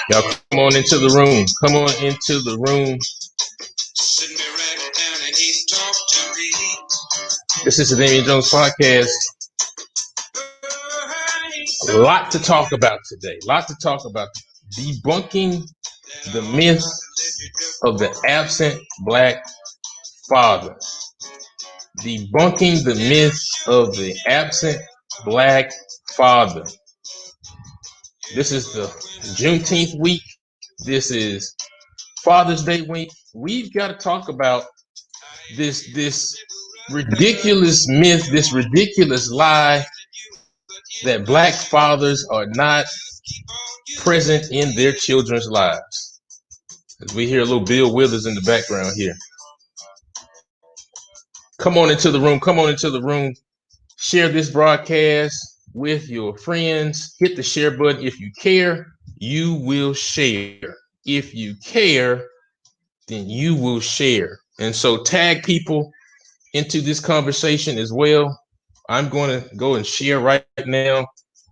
Y'all come on into the room. Come on into the room. This is the Damien Jones podcast. A lot to talk about today. A lot to talk about. Debunking the myth of the absent black father. Debunking the myth of the absent black father. This is the Juneteenth week. This is Father's Day week. We've got to talk about this ridiculous myth, this ridiculous lie that black fathers are not present in their children's lives. As we hear a little Bill Withers in the background here. Come on into the room. Come on into the room. Share this broadcast with your friends. Hit the share button. If you care, you will share. If you care, then you will share. And so tag people into this conversation as well. I'm going to go and share right now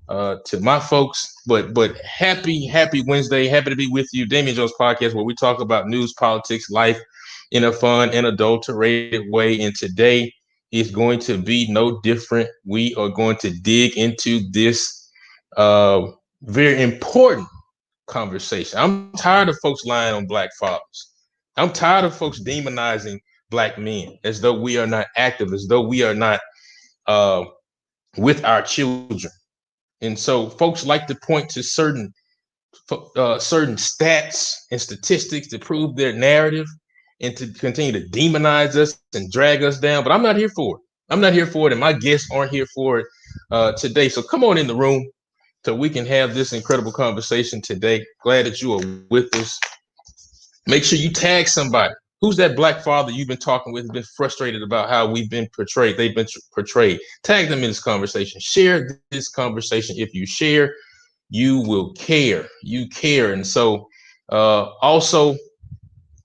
to my folks. But happy Wednesday. Happy to be with you. Damien Jones podcast, where we talk about news, politics, life in a fun and adulterated way. And today is going to be no different. We are going to dig into this very important conversation. I'm tired of folks lying on black fathers. I'm tired of folks demonizing black men as though we are not active, as though we are not with our children. And so folks like to point to certain stats and statistics to prove their narrative and to continue to demonize us and drag us down. But I'm not here for it. I'm not here for it, and my guests aren't here for it today. So come on in the room so we can have this incredible conversation today. Glad that you are with us. Make sure you tag somebody. Who's that black father you've been talking with, been frustrated about how we've been portrayed? They've been portrayed. Tag them in this conversation. Share this conversation. If you share, you will care. You care. And so also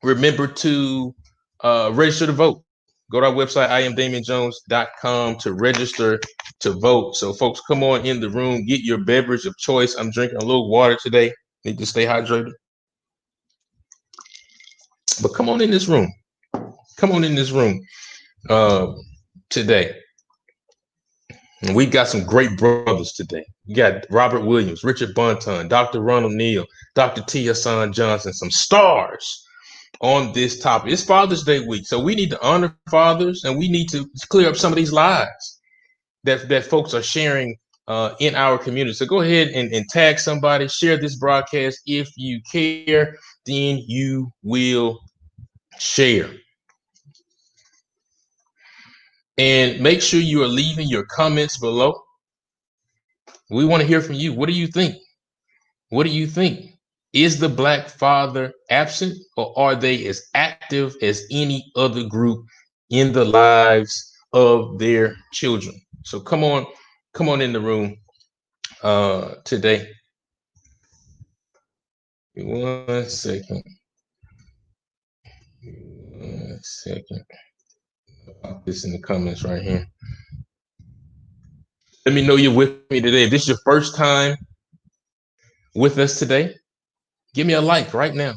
remember to register to vote. Go to our website, IamDamienJones.com, to register to vote. So folks, come on in the room, get your beverage of choice. I'm drinking a little water today. Need to stay hydrated. But come on in this room. Come on in this room today. And we've got some great brothers today. We got Robert Williams, Richard Bonton, Dr. Ronald Neal, Dr. T. Hasan Johnson, some stars on this topic. It's Father's Day week, so we need to honor fathers, and we need to clear up some of these lies that folks are sharing in our community. So go ahead and tag somebody, share this broadcast. If you care, then you will share. And make sure you are leaving your comments below. We want to hear from you. What do you think? What do you think? Is the black father absent, or are they as active as any other group in the lives of their children? So come on in the room today. One second. I'll put this in the comments right here. Let me know you're with me today. If this is your first time with us today, give me a like right now.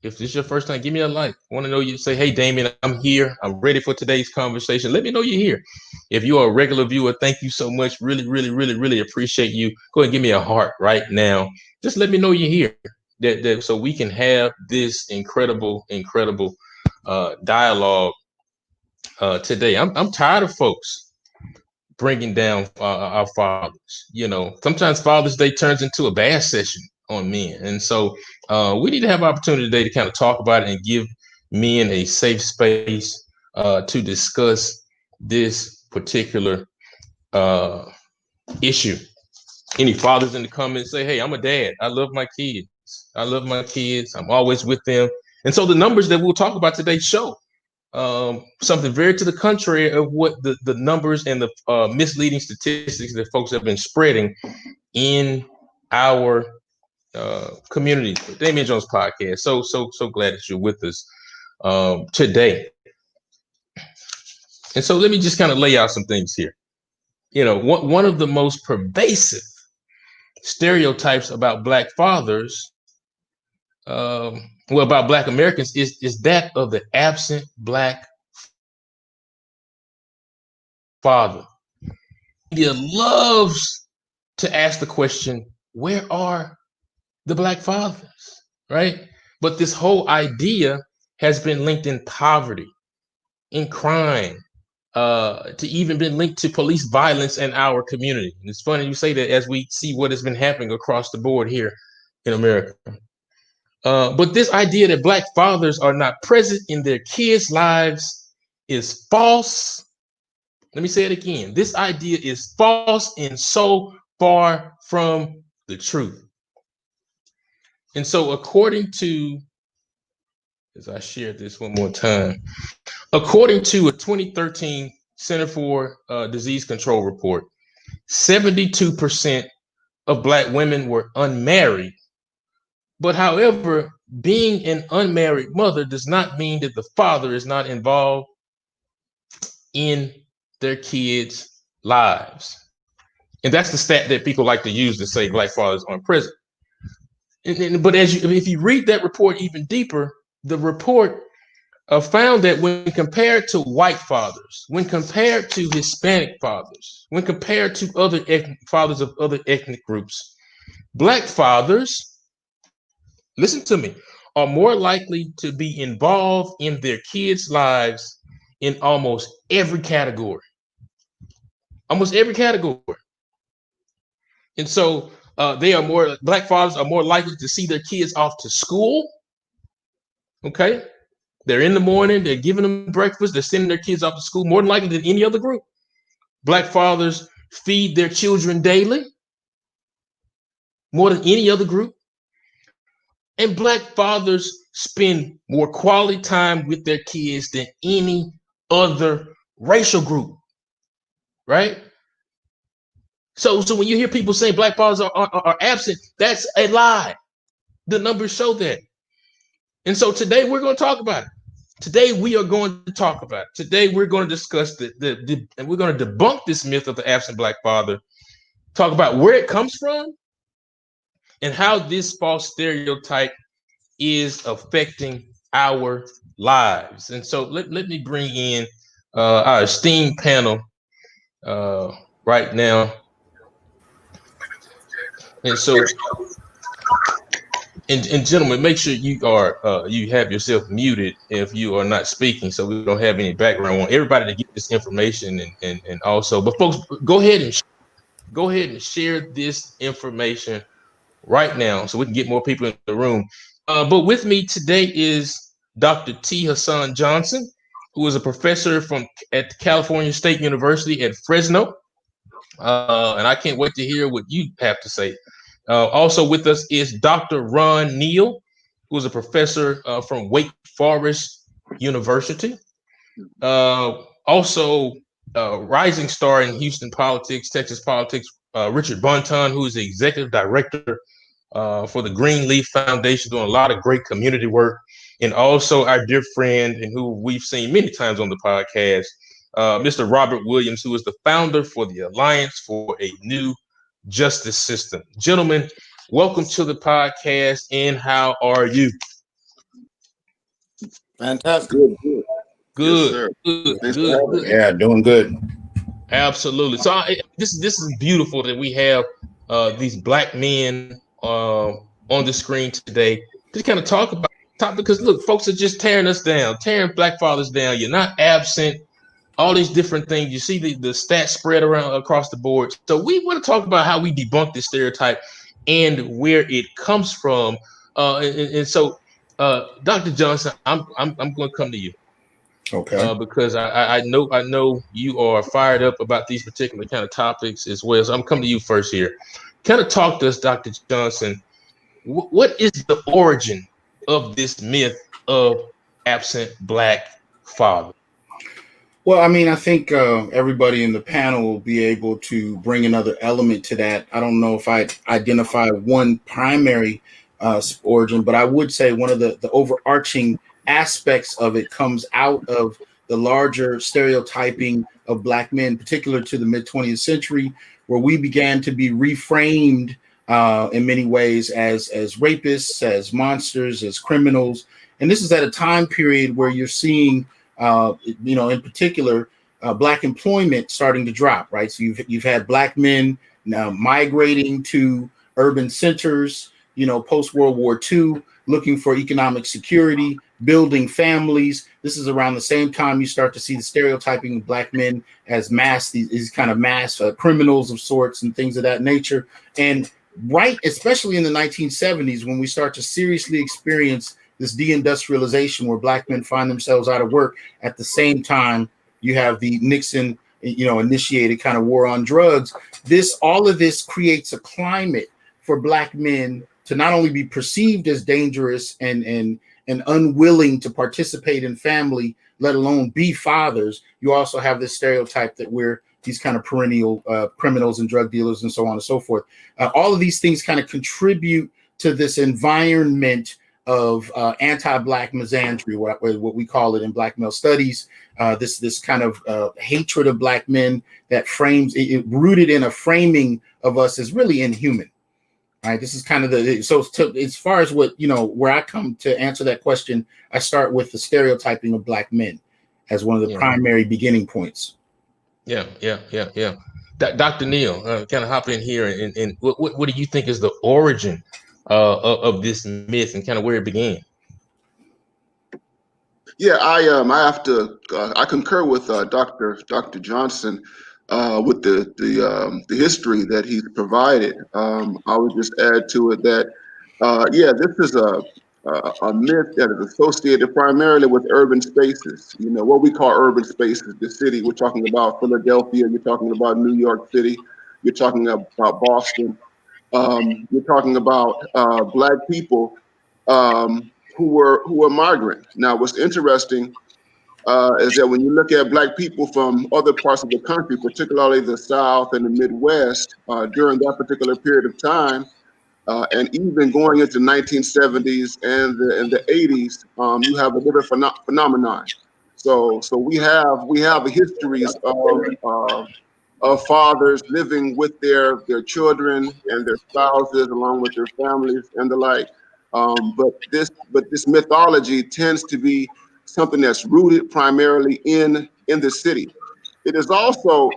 If this is your first time, give me a like. I want to know you. Say, hey, Damien, I'm here. I'm ready for today's conversation. Let me know you're here. If you are a regular viewer, thank you so much. Really appreciate you. Go ahead and give me a heart right now. Just let me know you're here. That so we can have this incredible dialogue today. I'm tired of folks bringing down our fathers. You know, sometimes Father's Day turns into a bash session on men, and so we need to have an opportunity today to kind of talk about it and give men a safe space to discuss this particular issue. Any fathers in the comments, say, hey, I'm a dad. I love my kids. I'm always with them. And so the numbers that we'll talk about today show something very to the contrary of what the numbers and the misleading statistics that folks have been spreading in our community. Damien Jones podcast. So glad that you're with us today. And so let me just kind of lay out some things here. You know, one of the most pervasive stereotypes about Black fathers, well, about Black Americans, is that of the absent Black father. Media loves to ask the question, where are the Black fathers, right? But this whole idea has been linked in poverty, in crime, to even been linked to police violence in our community. And it's funny you say that as we see what has been happening across the board here in America. But this idea that Black fathers are not present in their kids' lives is false. Let me say it again. This idea is false and so far from the truth. And so, according to, as I share this one more time, according to a 2013 Center for Disease Control report, 72% of Black women were unmarried. But however, being an unmarried mother does not mean that the father is not involved in their kids' lives. And that's the stat that people like to use to say Black fathers aren't present. But if you read that report even deeper, the report found that when compared to white fathers, when compared to Hispanic fathers, when compared to other fathers of other ethnic groups, Black fathers, listen to me, are more likely to be involved in their kids' lives in almost every category. Almost every category. And so Black fathers are more likely to see their kids off to school. Okay. They're in the morning, they're giving them breakfast, they're sending their kids off to school more than likely than any other group. Black fathers feed their children daily more than any other group. And Black fathers spend more quality time with their kids than any other racial group, right? So when you hear people say Black fathers are absent, that's a lie. The numbers show that. And so today we're going to talk about it. Today we are going to talk about it. Today we're going to discuss and we're going to debunk this myth of the absent Black father, talk about where it comes from and how this false stereotype is affecting our lives. And so let me bring in our esteemed panel right now. And so, and gentlemen, make sure you have yourself muted if you are not speaking, so we don't have any background on everybody to get this information and also. But folks, go ahead and share this information right now so we can get more people in the room. But with me today is Dr. T. Hasan Johnson, who is a professor at California State University at Fresno. And I can't wait to hear what you have to say. Also with us is Dr. Ron Neal, who is a professor from Wake Forest University. Also, rising star in Houston politics, Texas politics, Richard Bonton, who is the executive director for the Greenleaf Foundation, doing a lot of great community work. And also our dear friend, and who we've seen many times on the podcast, Mr. Robert Williams, who is the founder for the Alliance for a New Justice System. Gentlemen, welcome to the podcast, and how are you? Fantastic. Good. Yes, good. Yeah, doing good. Absolutely. So this is beautiful that we have these Black men on the screen today to kind of talk about topic, because look, folks are just tearing us down, tearing Black fathers down. You're not absent, all these different things. You see the stats spread around across the board. So we want to talk about how we debunk this stereotype and where it comes from. And so, Dr. Johnson, I'm going to come to you. Okay. Because I know you are fired up about these particular kind of topics as well. So I'm coming to you first here. Kind of talk to us, Dr. Johnson. What is the origin of this myth of absent Black father? Well, I mean, I think everybody in the panel will be able to bring another element to that. I don't know if I identify one primary origin, but I would say one of the overarching aspects of it comes out of the larger stereotyping of Black men, particular to the mid 20th century, where we began to be reframed in many ways as rapists, as monsters, as criminals. And this is at a time period where you're seeing, in particular, black employment starting to drop, right? So you've had black men now migrating to urban centers, post World War II, looking for economic security, building families. This is around the same time you start to see the stereotyping of black men as these kind of mass criminals of sorts and things of that nature. And right, especially in the 1970s, when we start to seriously experience this deindustrialization where black men find themselves out of work, at the same time you have the Nixon initiated kind of war on drugs. All of this creates a climate for black men to not only be perceived as dangerous and unwilling to participate in family, let alone be fathers. You also have this stereotype that we're these kind of perennial criminals and drug dealers and so on and so forth. All of these things kind of contribute to this environment of anti-black misandry, what we call it in black male studies. This kind of hatred of black men that frames it, rooted in a framing of us as really inhuman. Right. This is kind of as far as where I come to answer that question, I start with the stereotyping of black men as one of the primary beginning points. Yeah. Dr. Neal, kind of hop in here, and what do you think is the origin of this myth and kind of where it began? Yeah, I have to I concur with Dr. Johnson with the history that he's provided. I would just add to it that this is a myth that is associated primarily with urban spaces. What we call urban spaces, the city. We're talking about Philadelphia. You're talking about New York City. You're talking about Boston. You're talking about Black people who were migrants. Now, what's interesting is that when you look at Black people from other parts of the country, particularly the South and the Midwest, during that particular period of time, and even going into 1970s and the 80s, you have a different phenomenon. So we have histories of fathers living with their children and their spouses, along with their families and the like. But this mythology tends to be something that's rooted primarily in the city. It is also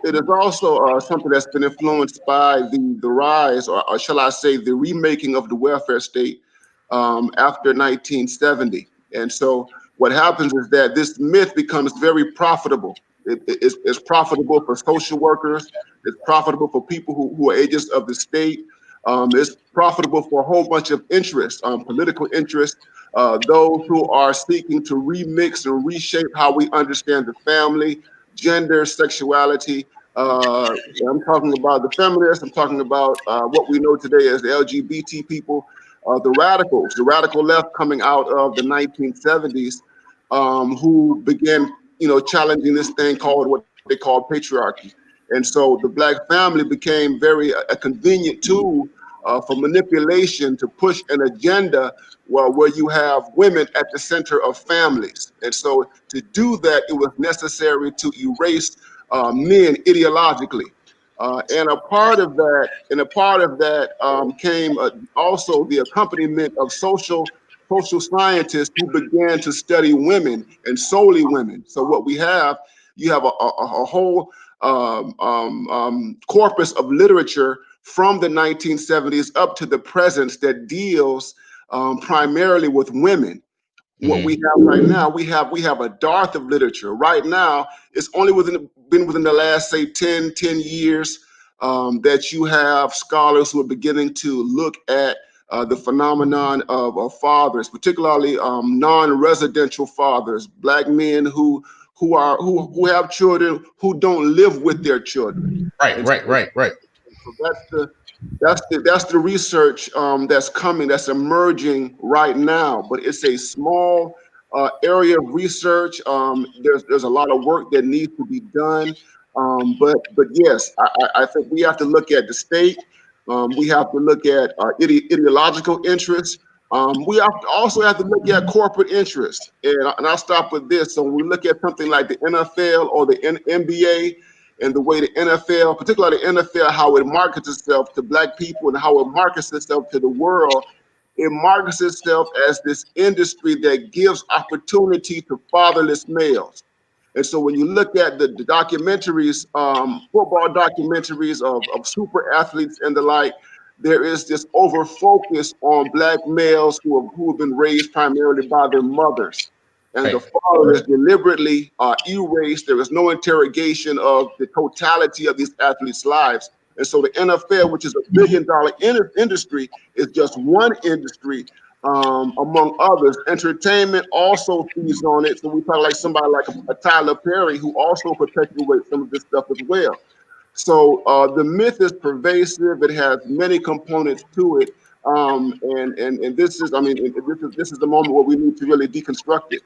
something that's been influenced by the rise, or shall I say, the remaking of the welfare state after 1970. And so what happens is that this myth becomes very profitable. It's profitable for social workers. It's profitable for people who are agents of the state. It's profitable for a whole bunch of interests, political interests, those who are seeking to remix and reshape how we understand the family, gender, sexuality. I'm talking about the feminists. I'm talking about what we know today as the LGBT people, the radicals, the radical left coming out of the 1970s, who began, challenging this thing called what they call patriarchy. And so the Black family became a convenient tool for manipulation to push an agenda where you have women at the center of families. And so to do that, it was necessary to erase men ideologically. And a part of that came also the accompaniment of social scientists who began to study women and solely women. So what you have a whole corpus of literature from the 1970s up to the present that deals primarily with women. What we have right now, we have a dearth of literature. Right now, it's only been within the last, say, 10 years that you have scholars who are beginning to look at the phenomenon of fathers, particularly non-residential fathers, Black men who have children who don't live with their children. Right. So that's the research that's emerging right now. But it's a small area of research. There's a lot of work that needs to be done. But yes, I think we have to look at the state. We have to look at ideological interests. We also have to look at corporate interests. And I'll stop with this. So when we look at something like the NFL or the NBA, and the way the NFL, particularly the NFL, how it markets itself to black people and how it markets itself to the world. It markets itself as this industry that gives opportunity to fatherless males. And so when you look at the documentaries, football documentaries of super athletes and the like, there is this over focus on black males who have been raised primarily by their mothers. And the Right. father is deliberately erased. There is no interrogation of the totality of these athletes' lives. And so the NFL, which is $1 billion industry, is just one industry among others. Entertainment also feeds on it. So we talk like somebody like a Tyler Perry, who also perpetuates some of this stuff as well. So the myth is pervasive. It has many components to it. And this is, I mean, this is the moment where we need to really deconstruct it.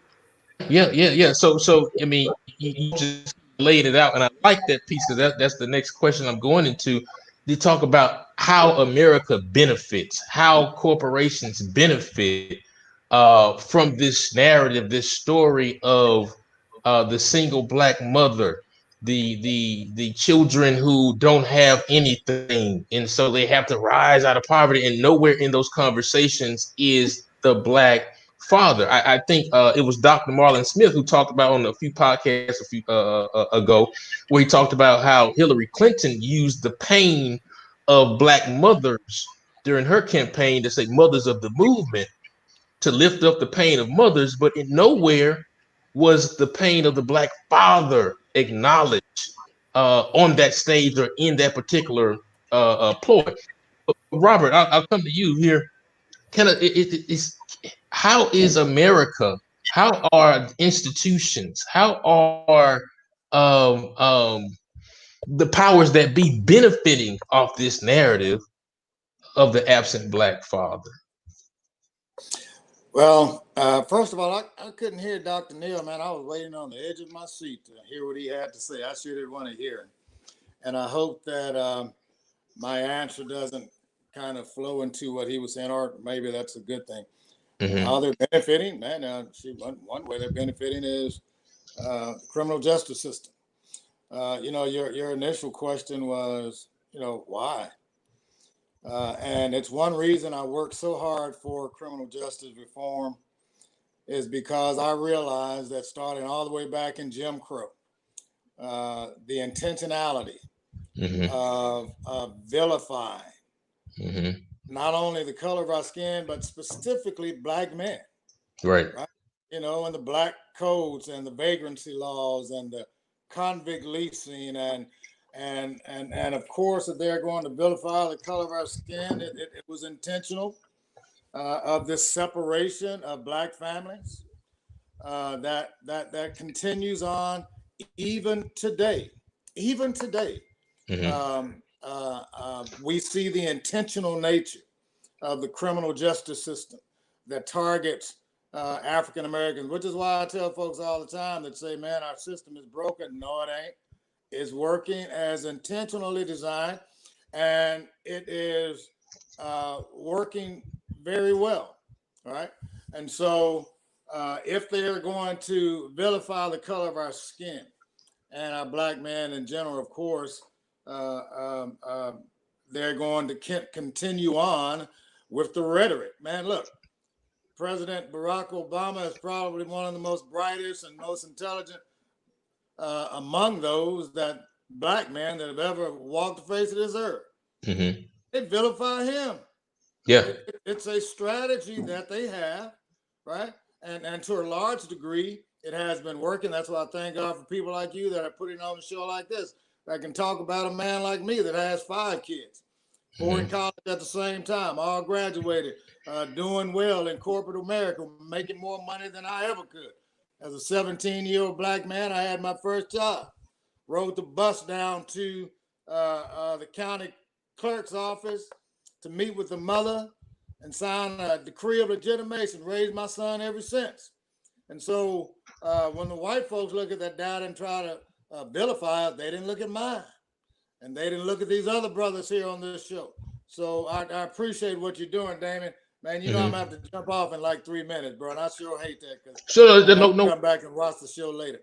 Yeah. So I mean, you just laid it out, and I like that piece because that's the next question I'm going into. They talk about how America benefits, how corporations benefit from this narrative, this story of the single black mother, the children who don't have anything, and so they have to rise out of poverty, and nowhere in those conversations is the black father. I think it was Dr. Marlon Smith who talked about on a few podcasts a few ago, where he talked about how Hillary Clinton used the pain of black mothers during her campaign to say mothers of the movement to lift up the pain of mothers, but in nowhere was the pain of the black father acknowledged on that stage or in that particular ploy. But Robert, I'll come to you here. Kind of, it's how is America? How are institutions? How are um, um, the powers that be benefiting off this narrative of the absent black father? Well, first of all, I couldn't hear Dr. Neal, man. I was waiting on the edge of my seat to hear what he had to say. I sure did want to hear him. And I hope that my answer doesn't kind of flow into what he was saying, or maybe that's a good thing. Mm-hmm. How they're benefiting, man. One way they're benefiting is the criminal justice system. Your initial question was, why? And it's one reason I work so hard for criminal justice reform is because I realized that starting all the way back in Jim Crow, the intentionality of vilifying not only the color of our skin, but specifically black men. Right. And the black codes and the vagrancy laws and the convict leasing and of course, if they're going to vilify the color of our skin, it was intentional of this separation of black families that continues on even today. Even today, we see the intentional nature of the criminal justice system that targets African Americans, which is why I tell folks all the time that say, man, our system is broken. No, it ain't. It's working as intentionally designed, and it is working very well, right? And so if they're going to vilify the color of our skin and our black men in general, of course, they're going to continue on with the rhetoric. Man, look, President Barack Obama is probably one of the most brightest and most intelligent among those black men that have ever walked the face of this earth. They vilify him. Yeah. It's a strategy that they have, right? And to a large degree, it has been working. That's why I thank God for people like you that are putting on a show like this that can talk about a man like me that has 5 kids, 4 in college at the same time, all graduated, doing well in corporate America, making more money than I ever could. As a 17-year-old black man, I had my first job. Rode the bus down to the county clerk's office to meet with the mother and sign a decree of legitimation, raised my son ever since. And so when the white folks look at that data and try to vilify it, they didn't look at mine. And they didn't look at these other brothers here on this show. So I appreciate what you're doing, Damien. Man, I'm going to have to jump off in like 3 minutes, bro. And I sure hate that because Sure, I want to come back and watch the show later.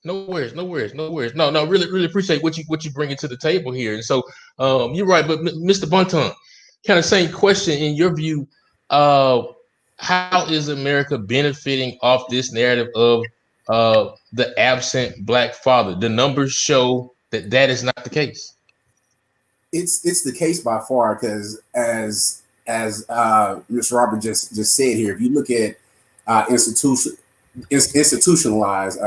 No worries, no worries, no worries. No, no, really appreciate what you bringing to the table here. And so, you're right, but Mr. Bonton, kind of same question in your view. Uh, how is America benefiting off this narrative of the absent black father? The numbers show that that is not the case. It's the case by far because as Mr. Robert just said here, if you look at institutionalized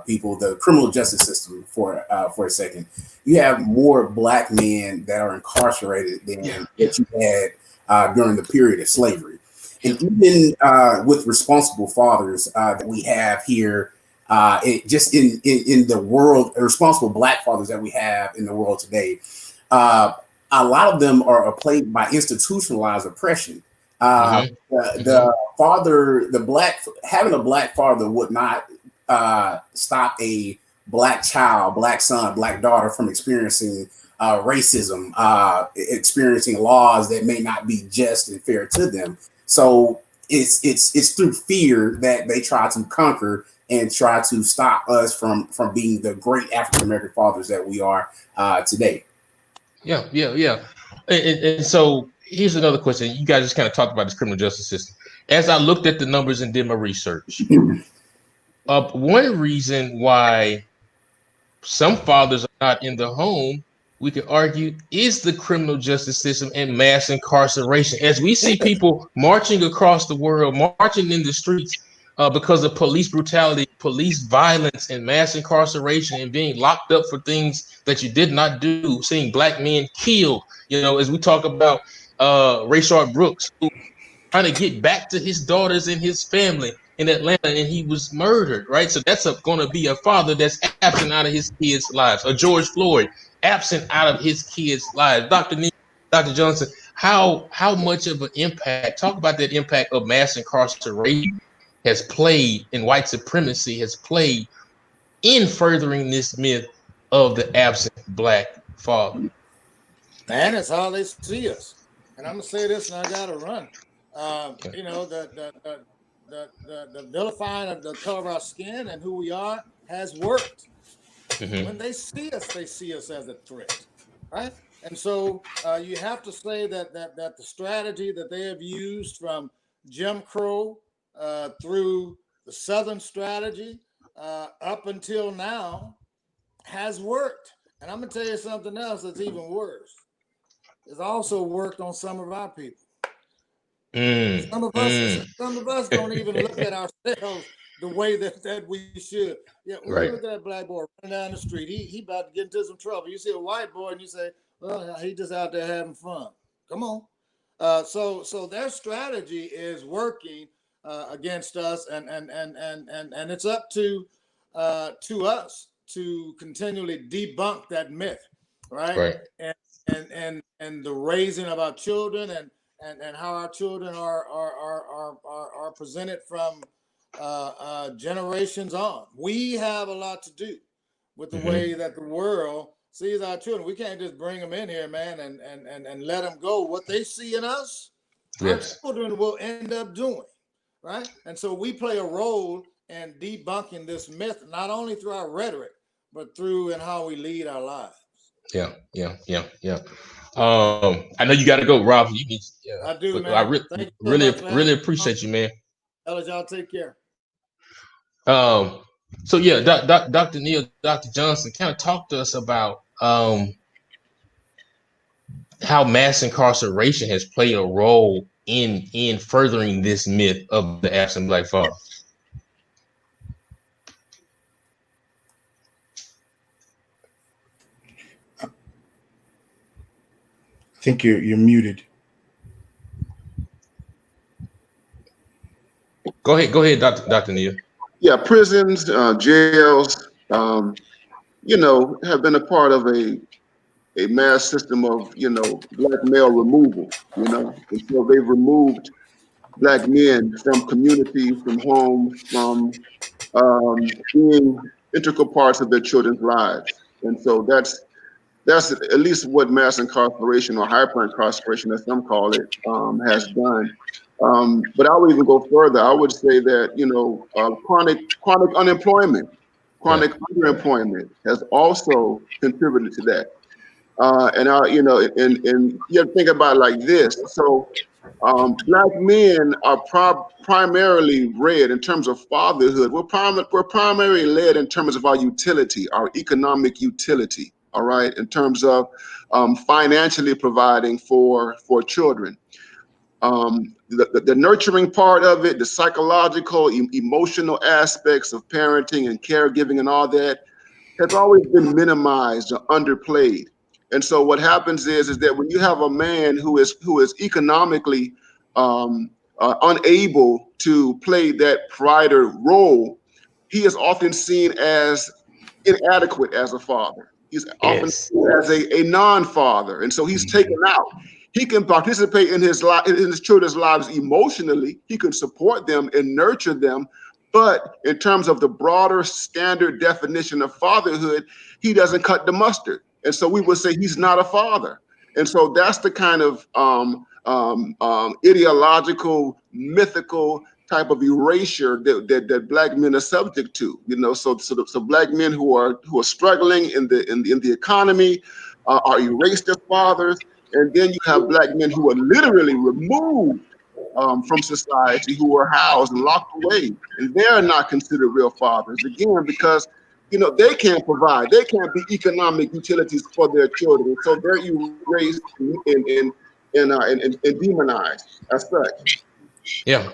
people, the criminal justice system for a second, you have more black men that are incarcerated than what you had during the period of slavery. And even with responsible fathers that we have here, just in the world, responsible black fathers that we have in the world today, a lot of them are plagued by institutionalized oppression. The father, having a black father would not stop a black child, black son, black daughter from experiencing racism, experiencing laws that may not be just and fair to them. So it's through fear that they try to conquer and try to stop us from being the great African American fathers that we are today. Yeah. And so here's another question. You guys just kind of talked about this criminal justice system. As I looked at the numbers and did my research, one reason why some fathers are not in the home, we could argue, is the criminal justice system and mass incarceration. As we see people marching across the world, marching in the streets because of police brutality, police violence, and mass incarceration, and being locked up for things that you did not do, seeing black men killed. As we talk about Rayshard Brooks, who trying to get back to his daughters and his family in Atlanta, and he was murdered, right? So that's going to be a father that's absent out of his kids' lives. Or George Floyd, absent out of his kids' lives. Dr. Neal, Dr. Johnson, how much of an impact, talk about that impact of mass incarceration has played, and white supremacy has played in furthering this myth of the absent black father. Man, it's how they see us. And I'm gonna say this, and I gotta run. The vilifying of the color of our skin and who we are has worked. When they see us as a threat, right? And so you have to say that the strategy that they have used from Jim Crow through the Southern strategy up until now has worked. And I'm gonna tell you something else that's even worse. It's also worked on some of our people. Some of us don't even look at ourselves the way that we should. Yeah, when you look at that black boy running down the street, he about to get into some trouble. You see a white boy and you say, well, he just out there having fun. Come on. So their strategy is working against us, and it's up to us to continually debunk that myth, right? And the raising of our children and how our children are presented from generations on. We have a lot to do with the way that the world sees our children. We can't just bring them in here, man, and let them go. What they see in us, our children will end up doing, right? And so we play a role in debunking this myth, not only through our rhetoric, but through and how we lead our lives. Yeah. I know you got to go, Rob. You need. I do, man. I really appreciate you, man. Y'all take care. So yeah, Dr. Neal, Dr. Johnson, kind of talk to us about how mass incarceration has played a role in furthering this myth of the absent black father. I think you're muted. Go ahead, Dr. Neal. Yeah, prisons, jails, have been a part of a mass system of, black male removal, and so they've removed black men from communities, from homes, from being integral parts of their children's lives. And so that's at least what mass incarceration or hyper incarceration, as some call it, has done. But I would even go further. I would say that, chronic unemployment, chronic underemployment has also contributed to that. And you have to think about it like this. So Black men are primarily read in terms of fatherhood. We're primarily led in terms of our utility, our economic utility, all right, in terms of financially providing for children. The nurturing part of it, the psychological, emotional aspects of parenting and caregiving and all that has always been minimized or underplayed. And so what happens is that when you have a man who is economically unable to play that provider role, he is often seen as inadequate as a father. He's often seen as a non-father, and so he's taken out. He can participate in his children's lives emotionally. He can support them and nurture them, but in terms of the broader standard definition of fatherhood, he doesn't cut the mustard. And so we would say he's not a father. And so that's the kind of ideological, mythical type of erasure that Black men are subject to. So Black men who are struggling in the economy are erased as fathers, and then you have Black men who are literally removed from society, who are housed and locked away, and they're not considered real fathers again because they can't provide, they can't be economic utilities for their children, so they're erased and demonized as such. Yeah.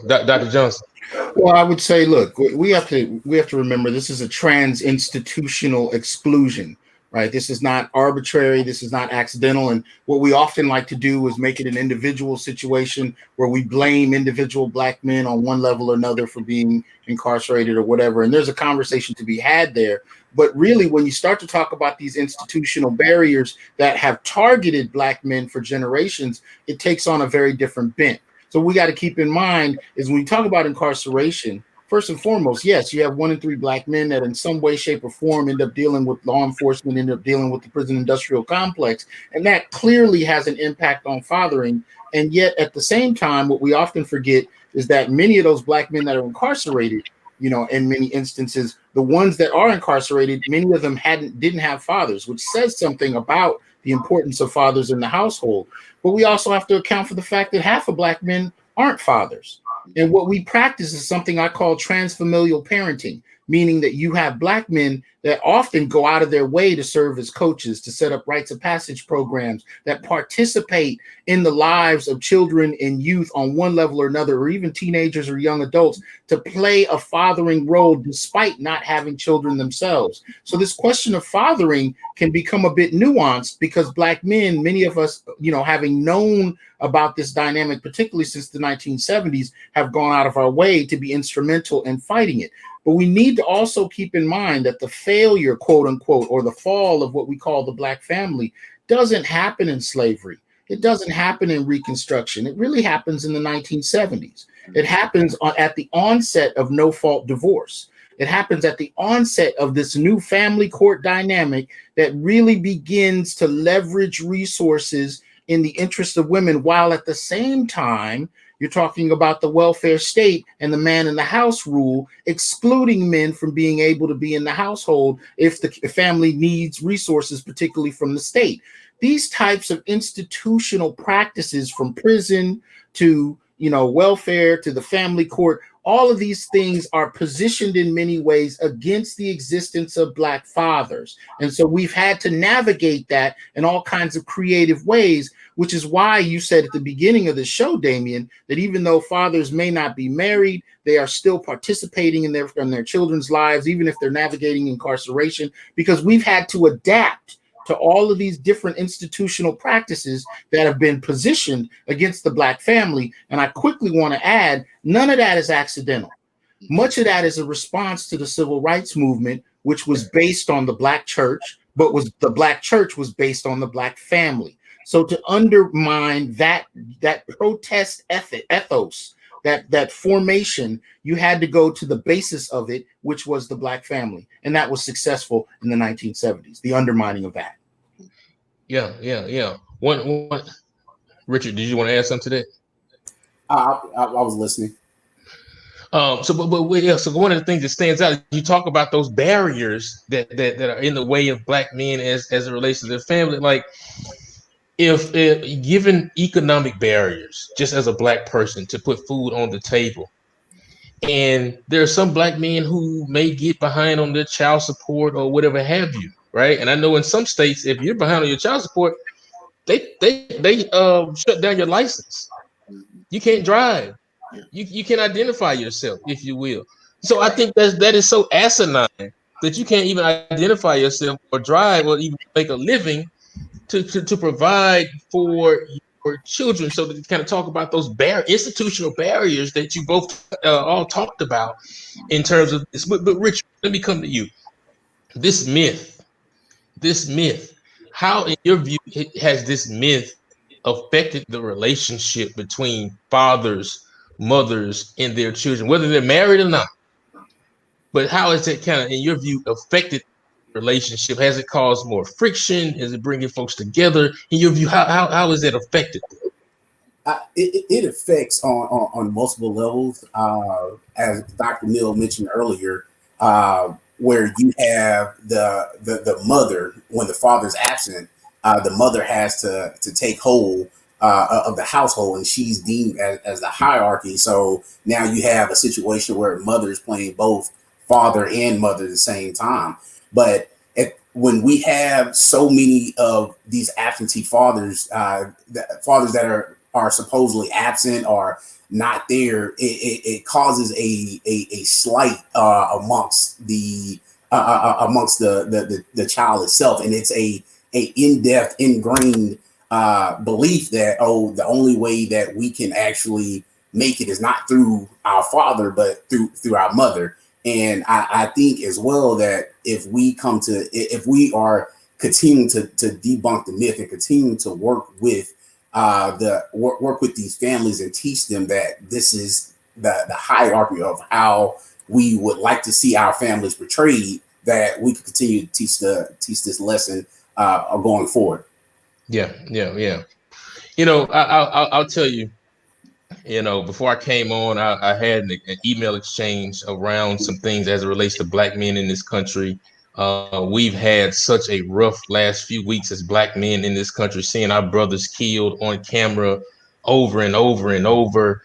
Dr. Johnson. Well, I would say, look, we have to remember this is a trans-institutional exclusion, right? This is not arbitrary. This is not accidental. And what we often like to do is make it an individual situation where we blame individual Black men on one level or another for being incarcerated or whatever. And there's a conversation to be had there. But really, when you start to talk about these institutional barriers that have targeted Black men for generations, it takes on a very different bent. So we got to keep in mind is when we talk about incarceration, first and foremost, yes, you have 1 in 3 Black men that in some way, shape, or form end up dealing with law enforcement, end up dealing with the prison industrial complex. And that clearly has an impact on fathering. And yet at the same time, what we often forget is that many of those Black men that are incarcerated, in many instances, the ones that are incarcerated, many of them didn't have fathers, which says something about the importance of fathers in the household. But we also have to account for the fact that half of Black men aren't fathers. And what we practice is something I call transfamilial parenting, meaning that you have Black men that often go out of their way to serve as coaches, to set up rites of passage programs that participate in the lives of children and youth on one level or another, or even teenagers or young adults, to play a fathering role despite not having children themselves. So this question of fathering can become a bit nuanced because Black men, many of us, having known about this dynamic, particularly since the 1970s, have gone out of our way to be instrumental in fighting it. But we need to also keep in mind that the failure, quote unquote, or the fall of what we call the Black family doesn't happen in slavery. It doesn't happen in Reconstruction. It really happens in the 1970s. It happens at the onset of no-fault divorce. It happens at the onset of this new family court dynamic that really begins to leverage resources in the interest of women, while at the same time, you're talking about the welfare state and the man in the house rule, excluding men from being able to be in the household if the family needs resources, particularly from the state. These types of institutional practices, from prison to welfare to the family court, all of these things are positioned in many ways against the existence of Black fathers. And so we've had to navigate that in all kinds of creative ways, which is why you said at the beginning of the show, Damien, that even though fathers may not be married, they are still participating in their children's lives, even if they're navigating incarceration, because we've had to adapt to all of these different institutional practices that have been positioned against the Black family. And I quickly want to add, none of that is accidental. Much of that is a response to the civil rights movement, which was based on the Black church, but the Black church was based on the Black family. So to undermine that protest ethos, that formation, you had to go to the basis of it, which was the Black family. And that was successful in the 1970s, the undermining of that. Yeah. One. Richard, did you want to add something to that? I was listening. Yeah, so one of the things that stands out is you talk about those barriers that are in the way of black men as it relates to their family. Like if given economic barriers, just as a black person to put food on the table, and there are some black men who may get behind on their child support or whatever have you, right? And I know in some states, if you're behind on your child support, they shut down your license. Mhm. You can't drive. Yeah. You can identify yourself, if you will. So I think that is so asinine that you can't even identify yourself or drive or even make a living to provide for your children. So to kind of talk about those institutional barriers that you both all talked about in terms of this. But Rich, let me come to you. This myth, this myth, how in your view has this myth affected the relationship between fathers, mothers, and their children, whether they're married or not? But how has it kind of, in your view, affected the relationship? Has it caused more friction? Is it bringing folks together? In your view, how has it affected them? It affects on multiple levels, as Dr. Neal mentioned earlier, where you have the mother when the father's absent, the mother has to take hold of the household, and she's deemed as the hierarchy. So now you have a situation where mother is playing both father and mother at the same time. But when we have so many of these absentee fathers, fathers that are supposedly absent or not there, it causes a slight amongst the child itself, and it's a in-depth, ingrained belief that, oh, the only way that we can actually make it is not through our father, but through our mother. And I think as well that if we are continuing to debunk the myth and continue to work with work with these families and teach them that this is the hierarchy of how we would like to see our families portrayed, that we can continue to teach this lesson going forward. Yeah. I'll tell you. Before I came on, I had an email exchange around some things as it relates to black men in this country. We've had such a rough last few weeks as black men in this country, seeing our brothers killed on camera over and over and over,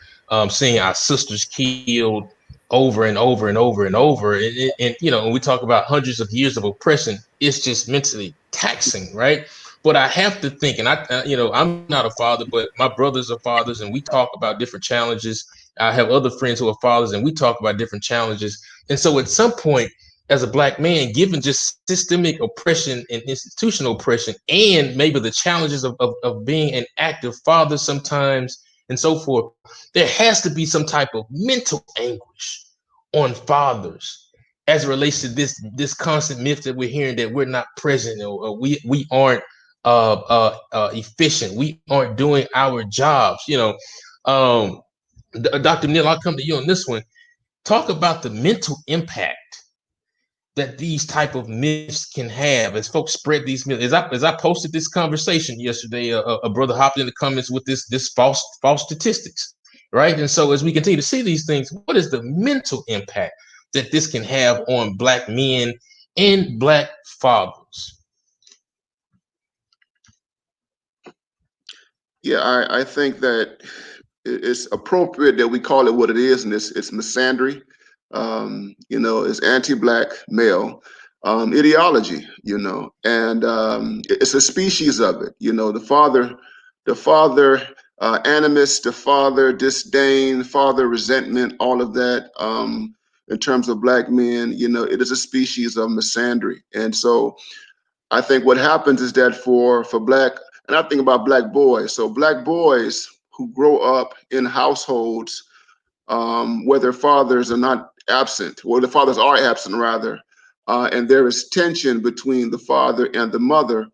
seeing our sisters killed over and over and over and over. When we talk about hundreds of years of oppression, it's just mentally taxing, right? But I have to think, and I'm not a father, but my brothers are fathers, and we talk about different challenges. I have other friends who are fathers, and we talk about different challenges. And so, at some point, as a black man, given just systemic oppression and institutional oppression, and maybe the challenges of being an active father sometimes, and so forth, there has to be some type of mental anguish on fathers as it relates to this constant myth that we're hearing that we're not present, or we aren't efficient. We aren't doing our jobs. Um, Dr. Neal, I'll come to you on this one. Talk about the mental impact that these type of myths can have as folks spread these myths. As I posted this conversation yesterday, a brother hopped in the comments with this false statistics, right? And so as we continue to see these things, what is the mental impact that this can have on black men and black fathers? Yeah, I think that it's appropriate that we call it what it is, and it's misandry. It's anti-black male ideology. And it's a species of it. The father animus, the father disdain, father resentment, all of that. In terms of black men, it is a species of misandry, and so I think what happens is that for black, and I think about black boys. So black boys who grow up in households where their fathers are not absent, or the fathers are absent rather, and there is tension between the father and the mother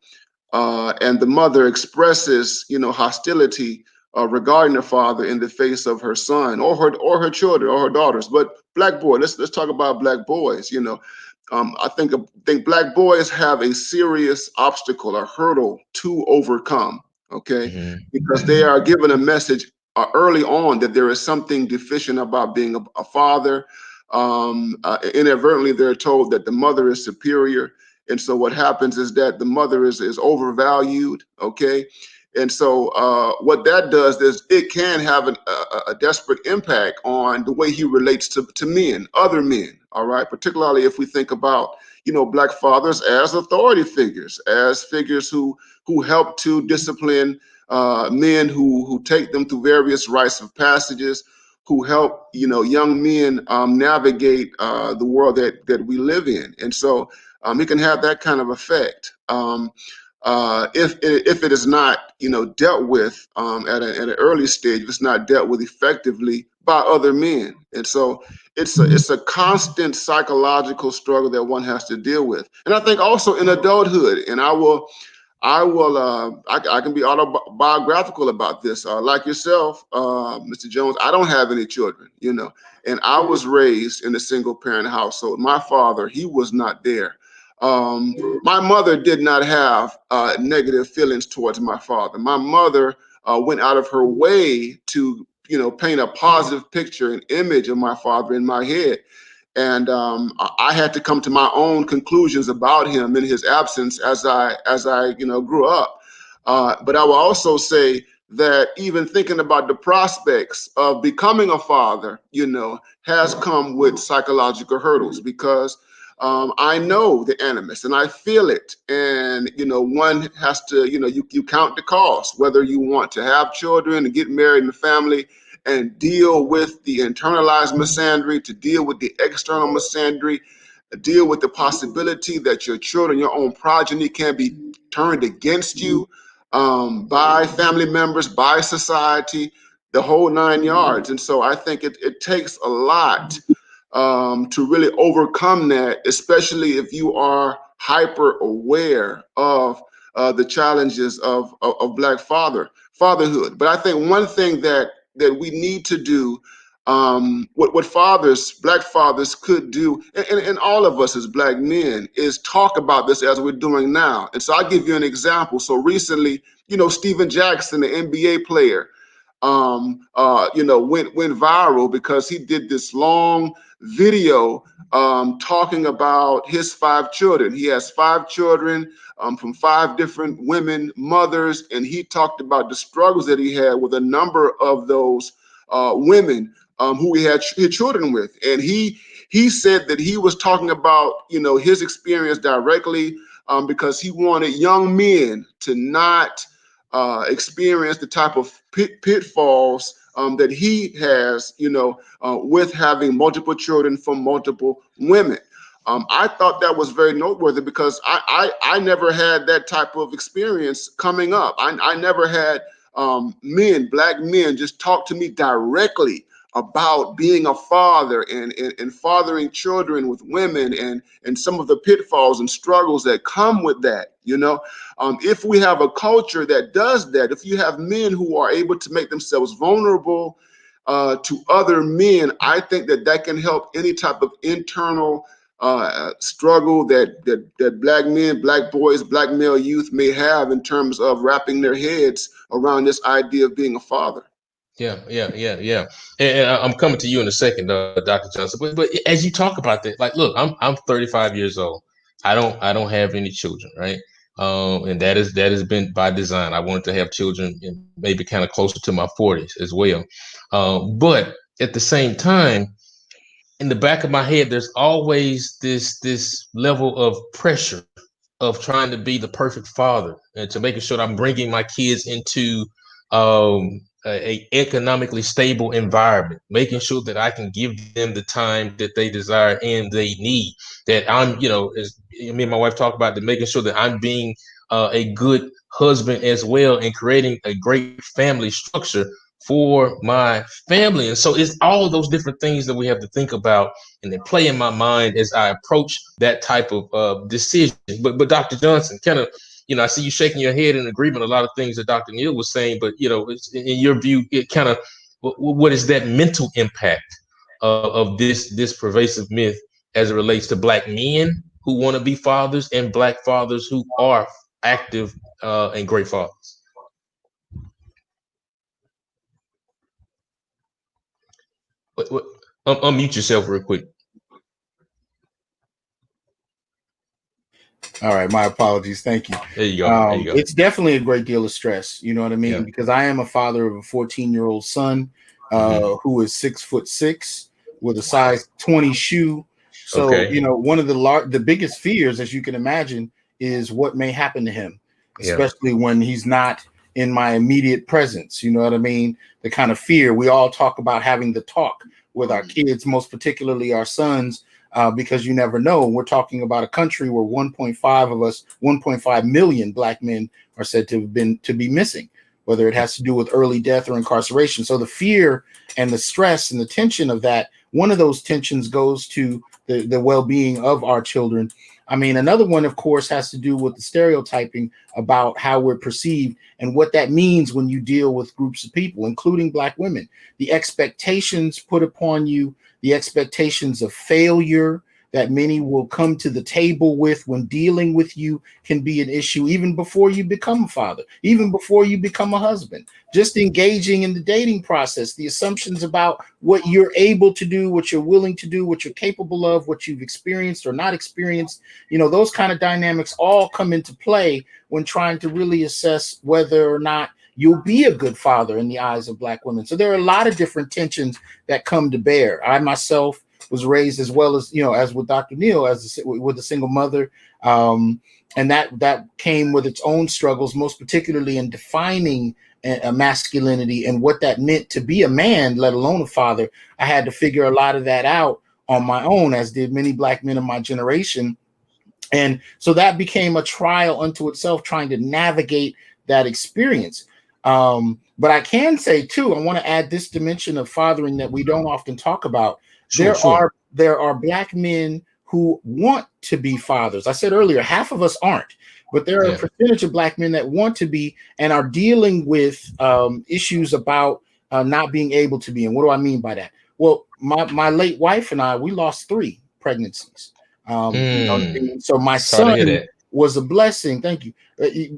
expresses, hostility regarding the father in the face of her son or her children or her daughters. But black boy, let's talk about black boys. I think black boys have a serious obstacle, a hurdle to overcome. Okay, Mm-hmm. because they are given a message early on that there is something deficient about being a father. Inadvertently, they're told that the mother is superior. And so what happens is that the mother is overvalued, okay? And so what that does is it can have a desperate impact on the way he relates to men, other men, all right? Particularly if we think about, you know, Black fathers as authority figures, as figures who help to discipline men who take them through various rites of passages, who help, you know, young men navigate the world that we live in. And so it can have that kind of effect. If it is not, you know, dealt with at an early stage, if it's not dealt with effectively by other men. And so it's a constant psychological struggle that one has to deal with. And I think also in adulthood, and I can be autobiographical about this. Like yourself, Mr. Jones, I don't have any children, you know, and I was raised in a single parent household. My father, he was not there. My mother did not have negative feelings towards my father. My mother went out of her way to, you know, paint a positive picture, an image of my father in my head. And I had to come to my own conclusions about him in his absence as I you know, grew up. But I will also say that even thinking about the prospects of becoming a father, you know, has come with psychological hurdles, because I know the animus and I feel it. And, you know, one has to, you know, you count the cost, whether you want to have children and get married in the family and deal with the internalized misandry, to deal with the external misandry, deal with the possibility that your children, your own progeny, can be turned against you by family members, by society, the whole 9 yards. And so I think it takes a lot to really overcome that, especially if you are hyper aware of the challenges of Black fatherhood. But I think one thing that we need to do, what fathers, Black fathers could do, and all of us as Black men, is talk about this as we're doing now. And so I'll give you an example. So recently, you know, Steven Jackson, the NBA player, you know, went viral because he did this long video talking about his 5 children. He has 5 children from 5 different women, mothers, and he talked about the struggles that he had with a number of those women who he had his children with. And he said that he was talking about, you know, his experience directly because he wanted young men to not experience the type of pitfalls that he has, you know, with having multiple children from multiple women. I thought that was very noteworthy because I never had that type of experience coming up. I never had men, Black men, just talk to me directly about being a father and fathering children with women and some of the pitfalls and struggles that come with that. You know, if we have a culture that does that, if you have men who are able to make themselves vulnerable to other men, I think that can help any type of internal struggle that Black men, Black boys, Black male youth may have in terms of wrapping their heads around this idea of being a father. Yeah. And I'm coming to you in a second, Dr. Johnson. But as you talk about that, like, look, I'm 35 years old. I don't have any children, right? And that has been by design. I wanted to have children, maybe kind of closer to my 40s as well. But at the same time, in the back of my head, there's always this level of pressure of trying to be the perfect father and to making sure that I'm bringing my kids into a economically stable environment, making sure that I can give them the time that they desire and they need. That I'm, you know, as me and my wife talk about, that making sure that I'm being a good husband as well and creating a great family structure for my family. And so it's all of those different things that we have to think about and they play in my mind as I approach that type of decision. But Dr. Johnson, kind of, you know, I see you shaking your head in agreement a lot of things that Dr. Neal was saying, but you know, in your view, it kind of what is that mental impact of this pervasive myth as it relates to Black men who want to be fathers and Black fathers who are active and great fathers? Unmute yourself real quick. All right, my apologies. Thank you. There you go. There you go. It's definitely a great deal of stress. You know what I mean? Yeah. Because I am a father of a 14-year-old son who is 6'6" with a size 20 shoe. So, Okay. you know, one of the biggest fears, as you can imagine, is what may happen to him, especially when he's not in my immediate presence. You know what I mean? The kind of fear we all talk about, having the talk with our kids, most particularly our sons. Because you never know. We're talking about a country where 1.5 million black men are said to be missing, whether it has to do with early death or incarceration. So the fear and the stress and the tension of that, one of those tensions goes to the well-being of our children. I mean, another one, of course, has to do with the stereotyping about how we're perceived and what that means when you deal with groups of people, including black women. The expectations put upon you, the expectations of failure that many will come to the table with when dealing with you can be an issue even before you become a father, even before you become a husband. Just engaging in the dating process, the assumptions about what you're able to do, what you're willing to do, what you're capable of, what you've experienced or not experienced, you know, those kind of dynamics all come into play when trying to really assess whether or not you'll be a good father in the eyes of black women. So there are a lot of different tensions that come to bear. I myself was raised, as well as, you know, as with Dr. Neal, with a single mother. And that came with its own struggles, most particularly in defining a masculinity and what that meant to be a man, let alone a father. I had to figure a lot of that out on my own, as did many black men of my generation. And so that became a trial unto itself, trying to navigate that experience. But I can say too, I want to add this dimension of fathering that we don't often talk about. There are black men who want to be fathers. I said earlier, half of us aren't, but there are a percentage of black men that want to be and are dealing with issues about not being able to be. And what do I mean by that? Well, my late wife and I, we lost 3 pregnancies. You know, so my son was a blessing. Thank you.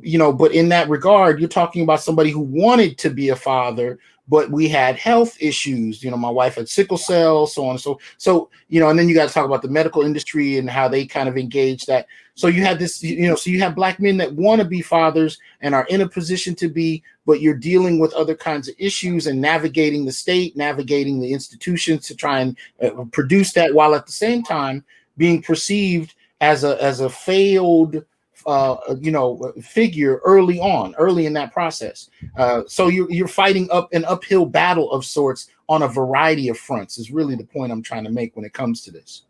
You know, but in that regard, you're talking about somebody who wanted to be a father, but we had health issues. You know, my wife had sickle cell, so on and so, you know, and then you got to talk about the medical industry and how they kind of engage that. So you have this, you know, so you have black men that want to be fathers and are in a position to be, but you're dealing with other kinds of issues and navigating the state, navigating the institutions to try and produce that, while at the same time being perceived as a failed you know, figure early in that process. So you're fighting up an uphill battle of sorts on a variety of fronts is really the point I'm trying to make when it comes to this.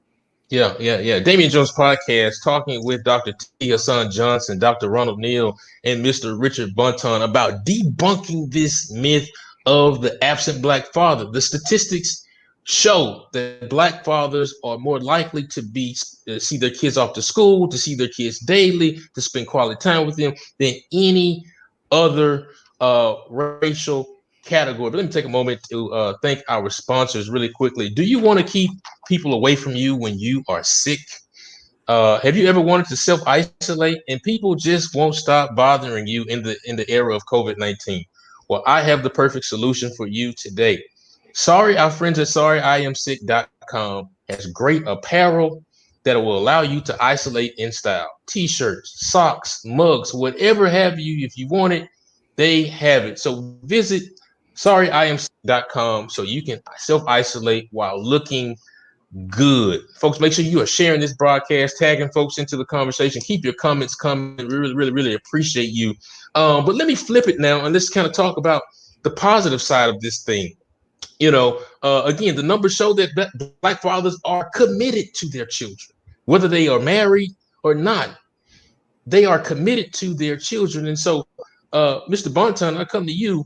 Yeah. Damien Jones podcast, talking with Dr. Hasan Johnson, Dr. Ronald Neal, and Mr. Richard Bonton about debunking this myth of the absent black father. The statistics show that black fathers are more likely to see their kids off to school, to see their kids daily, to spend quality time with them than any other racial category. But let me take a moment to thank our sponsors really quickly. Do you want to keep people away from you when you are sick? Have you ever wanted to self-isolate and people just won't stop bothering you in the era of COVID-19? Well, I have the perfect solution for you today. Sorry, our friends at sorryIamsick.com has great apparel that will allow you to isolate in style. T-shirts, socks, mugs, whatever have you. If you want it, they have it. So visit sorryIamsick.com so you can self-isolate while looking good. Folks, make sure you are sharing this broadcast, tagging folks into the conversation. Keep your comments coming. We really appreciate you. But let me flip it now and let's kind of talk about the positive side of this thing. You know, again, the numbers show that black fathers are committed to their children, whether they are married or not. They are committed to their children. And so, Mr. Bonton, I come to you.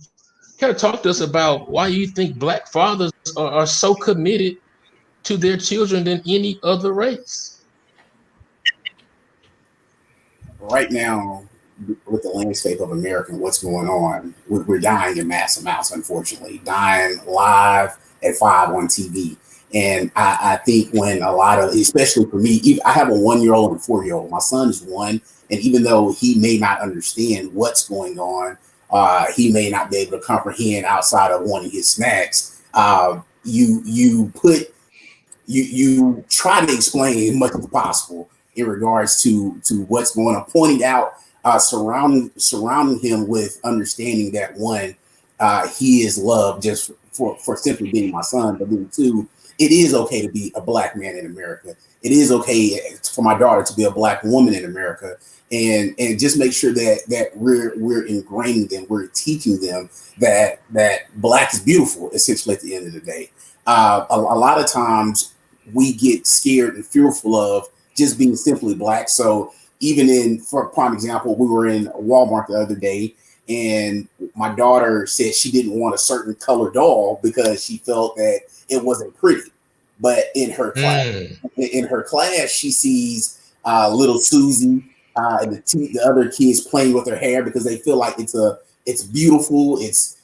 Kind of talk to us about why you think black fathers are so committed to their children than any other race. Right now, with the landscape of America and what's going on, we're dying in mass amounts, unfortunately, dying live at 5 on TV. And I think when a lot of, especially for me, I have a 1-year-old and a 4-year-old. My son is 1. And even though he may not understand what's going on, he may not be able to comprehend outside of wanting his snacks. you try to explain as much as possible in regards to what's going on, pointing out, surrounding him with understanding that one, he is loved just for simply being my son, but then two, it is okay to be a black man in America. It is okay for my daughter to be a black woman in America, and just make sure that we're ingraining them, we're teaching them that black is beautiful. Essentially, at the end of the day, a lot of times we get scared and fearful of just being simply black. So even for prime example, we were in Walmart the other day, and my daughter said she didn't want a certain color doll because she felt that it wasn't pretty. But in her class, she sees little Susie and the other kids playing with her hair because they feel like it's beautiful, it's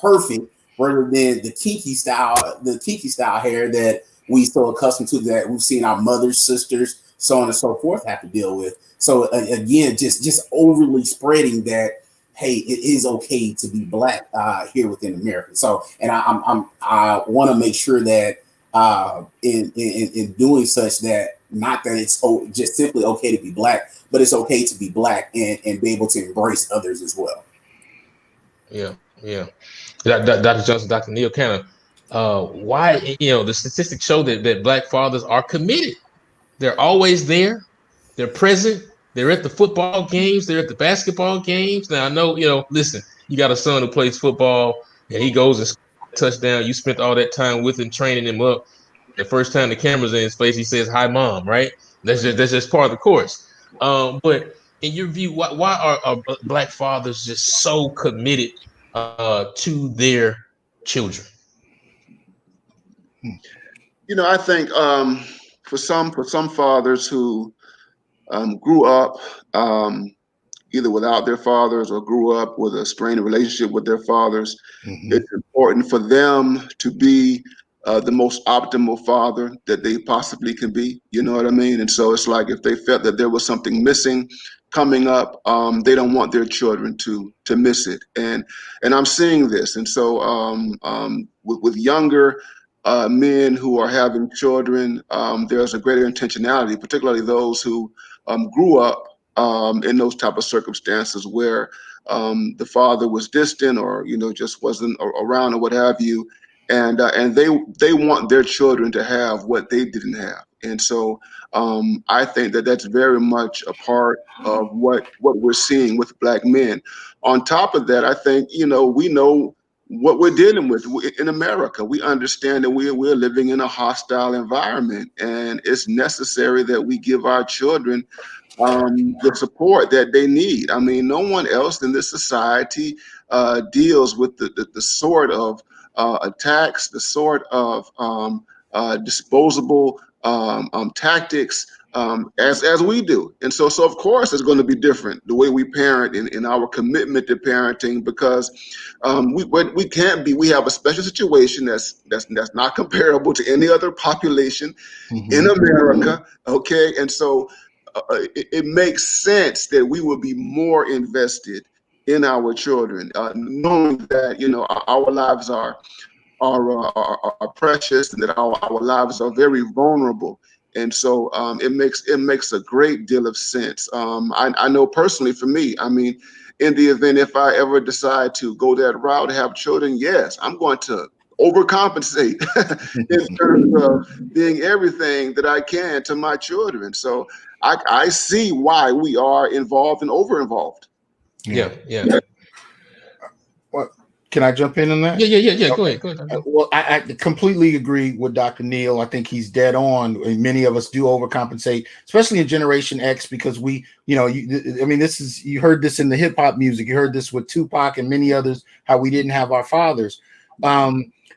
perfect, rather than the Kiki style hair that we so accustomed to, that we've seen our mothers, sisters, so on and so forth have to deal with. So again, just overly spreading that, hey, it is okay to be black here within America. So, and I want to make sure that in doing such, that not that it's just simply okay to be black, but it's okay to be black and be able to embrace others as well. Yeah. Dr. Johnson, Dr. Neal, kind of why, the statistics show that black fathers are committed. They're always there. They're present. They're at the football games. They're at the basketball games. Now, I know, listen, you got a son who plays football and he goes and scores a touchdown. You spent all that time with him, training him up. The first time the camera's in his face, he says, "Hi, Mom," right? That's just part of the course. But in your view, why are black fathers just so committed to their children? I think for some fathers who grew up either without their fathers or grew up with a strained relationship with their fathers, it's important for them to be the most optimal father that they possibly can be. You know what I mean? And so it's like if they felt that there was something missing coming up, they don't want their children to miss it. And I'm seeing this. And so with younger men who are having children, there's a greater intentionality, particularly those who grew up in those type of circumstances where the father was distant or just wasn't around or what have you, and they want their children to have what they didn't have. And so I think that that's very much a part of what we're seeing with black men. On top of that, I think we know what we're dealing with in America. We understand that we're living in a hostile environment, and it's necessary that we give our children the support that they need. I mean, no one else in this society deals with the sort of attacks, the sort of disposable tactics as we do. And so of course it's going to be different the way we parent in our commitment to parenting, because we can't be. We have a special situation that's not comparable to any other population in America. Okay, and so it makes sense that we will be more invested in our children, knowing that our lives are precious, and that our lives are very vulnerable. And so it makes a great deal of sense. I know personally for me, I mean, in the event if I ever decide to go that route, have children, yes, I'm going to overcompensate in terms of being everything that I can to my children. So I see why we are involved and over-involved. Yeah. Well, can I jump in on that? Yeah. Okay. Go ahead. Well, I completely agree with Dr. Neal. I think he's dead on. Many of us do overcompensate, especially in Generation X, because we, you heard this in the hip hop music. You heard this with Tupac and many others, how we didn't have our fathers.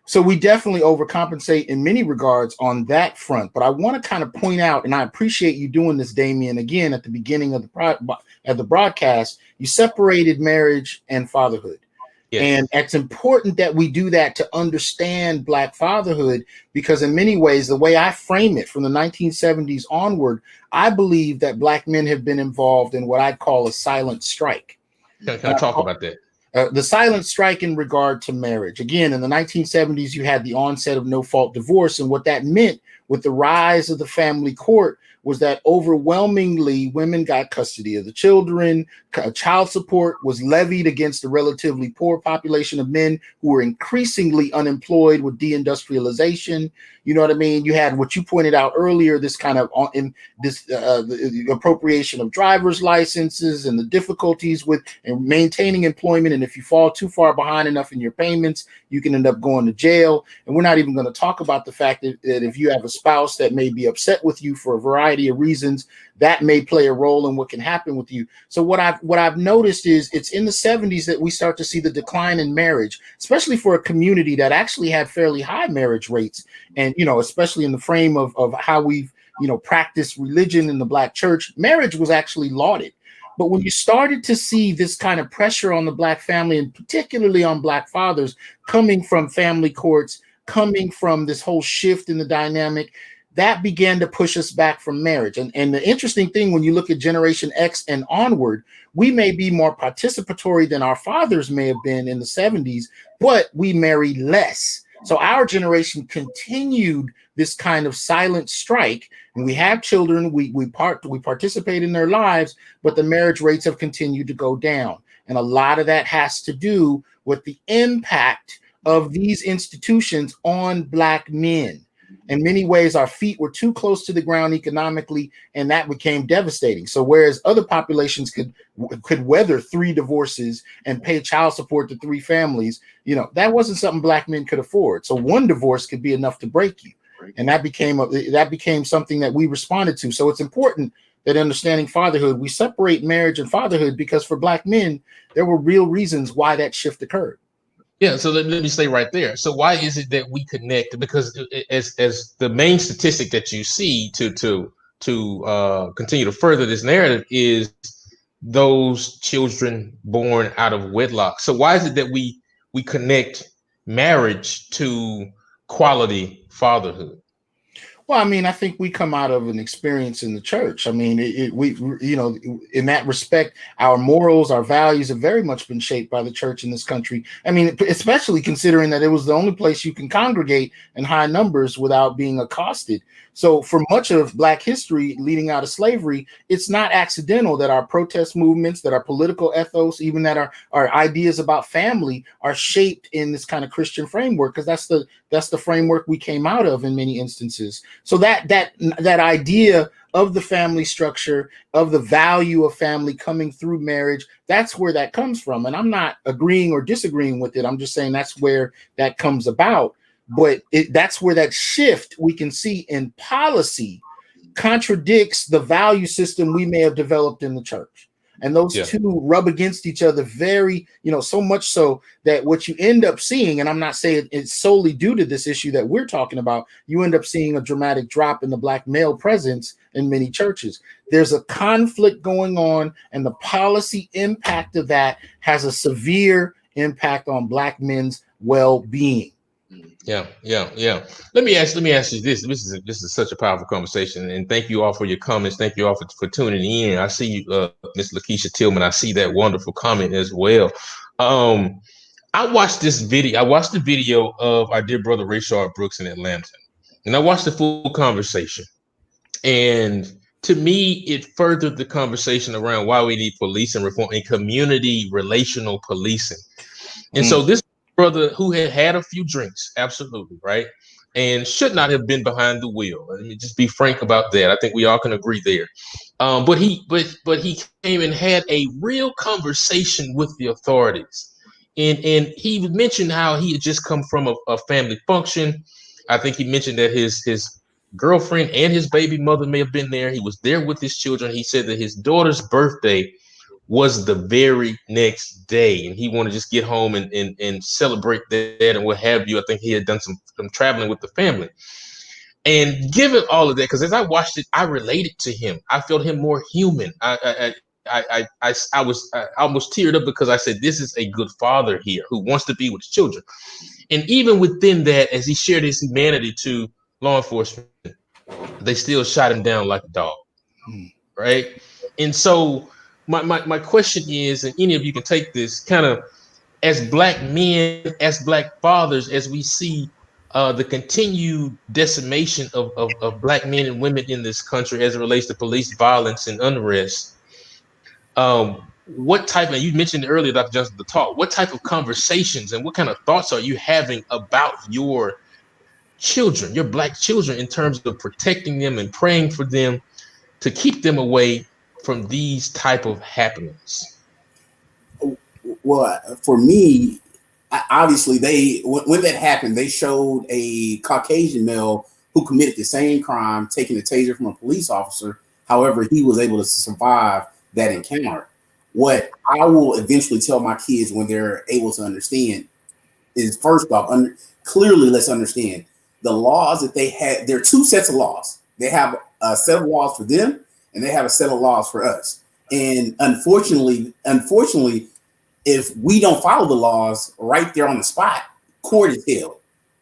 So we definitely overcompensate in many regards on that front. But I want to kind of point out, and I appreciate you doing this, Damien, again, at the beginning of the broadcast, you separated marriage and fatherhood. Yes. And it's important that we do that to understand Black fatherhood, because in many ways, the way I frame it from the 1970s onward, I believe that Black men have been involved in what I'd call a silent strike. Can I talk about that? The silent strike in regard to marriage. Again, in the 1970s, you had the onset of no-fault divorce, and what that meant with the rise of the family court was that overwhelmingly women got custody of the children. Child support was levied against the relatively poor population of men who were increasingly unemployed with deindustrialization. You know what I mean? You had what you pointed out earlier, this kind of the appropriation of driver's licenses and the difficulties with and maintaining employment. And if you fall too far behind enough in your payments, you can end up going to jail. And we're not even going to talk about the fact that if you have a spouse that may be upset with you for a variety of reasons, that may play a role in what can happen with you. So what I've noticed is it's in the 70s that we start to see the decline in marriage, especially for a community that actually had fairly high marriage rates. And, especially in the frame of how we've, practiced religion in the Black church, marriage was actually lauded. But when you started to see this kind of pressure on the Black family, and particularly on Black fathers, coming from family courts, coming from this whole shift in the dynamic, that began to push us back from marriage. And the interesting thing, when you look at Generation X and onward, we may be more participatory than our fathers may have been in the 70s, but we married less. So our generation continued this kind of silent strike, and we have children, we participate in their lives, but the marriage rates have continued to go down. And a lot of that has to do with the impact of these institutions on Black men. In many ways, our feet were too close to the ground economically, and that became devastating. So whereas other populations could weather 3 divorces and pay child support to 3 families, that wasn't something Black men could afford. So 1 divorce could be enough to break you. And that became something that we responded to. So it's important that understanding fatherhood, we separate marriage and fatherhood, because for Black men, there were real reasons why that shift occurred. Yeah, so let me stay right there. So why is it that we connect? Because as the main statistic that you see to continue to further this narrative is those children born out of wedlock. So why is it that we connect marriage to quality fatherhood? Well, I mean, I think we come out of an experience in the church. I mean, in that respect, our morals, our values have very much been shaped by the church in this country. I mean, especially considering that it was the only place you can congregate in high numbers without being accosted. So for much of Black history leading out of slavery, it's not accidental that our protest movements, that our political ethos, even that our ideas about family are shaped in this kind of Christian framework, because that's the framework we came out of in many instances. So that idea of the family structure, of the value of family coming through marriage, that's where that comes from. And I'm not agreeing or disagreeing with it. I'm just saying that's where that comes about. But that's where that shift we can see in policy contradicts the value system we may have developed in the church. And those two rub against each other very, so much so that what you end up seeing, and I'm not saying it's solely due to this issue that we're talking about, you end up seeing a dramatic drop in the Black male presence in many churches. There's a conflict going on, and the policy impact of that has a severe impact on Black men's well-being. Yeah. Let me ask you this. This is such a powerful conversation, and thank you all for your comments. Thank you all for tuning in. I see you, Miss Lakeisha Tillman. I see that wonderful comment as well. I watched this video. I watched the video of our dear brother Rayshard Brooks in Atlanta, and I watched the full conversation. And to me, it furthered the conversation around why we need policing reform and community relational policing. And so this brother who had a few drinks, absolutely, right, and should not have been behind the wheel. Let me just be frank about that. I think we all can agree there. But he came and had a real conversation with the authorities, and he mentioned how he had just come from a family function. I think he mentioned that his girlfriend and his baby mother may have been there. He was there with his children. He said that his daughter's birthday was the very next day, and he wanted to just get home and celebrate that and what have you. I think he had done some traveling with the family. And given all of that, because as I watched it, I related to him. I felt him more human. I almost teared up because I said, this is a good father here who wants to be with his children. And even within that, as he shared his humanity to law enforcement, they still shot him down like a dog, right? And so my question is, and any of you can take this, kind of as black men, as black fathers, as we see the continued decimation of black men and women in this country as it relates to police violence and unrest, what type, and you mentioned earlier, Dr. Johnson, the talk, what type of conversations and what kind of thoughts are you having about your children, your black children, in terms of protecting them and praying for them to keep them away from these type of happenings? Well, for me, obviously, when that happened, they showed a Caucasian male who committed the same crime, taking a taser from a police officer. However, he was able to survive that encounter. What I will eventually tell my kids when they're able to understand is, first off, clearly, let's understand the laws that they had. There are two sets of laws. They have a set of laws for them, and they have a set of laws for us. And unfortunately, if we don't follow the laws right there on the spot, court is held.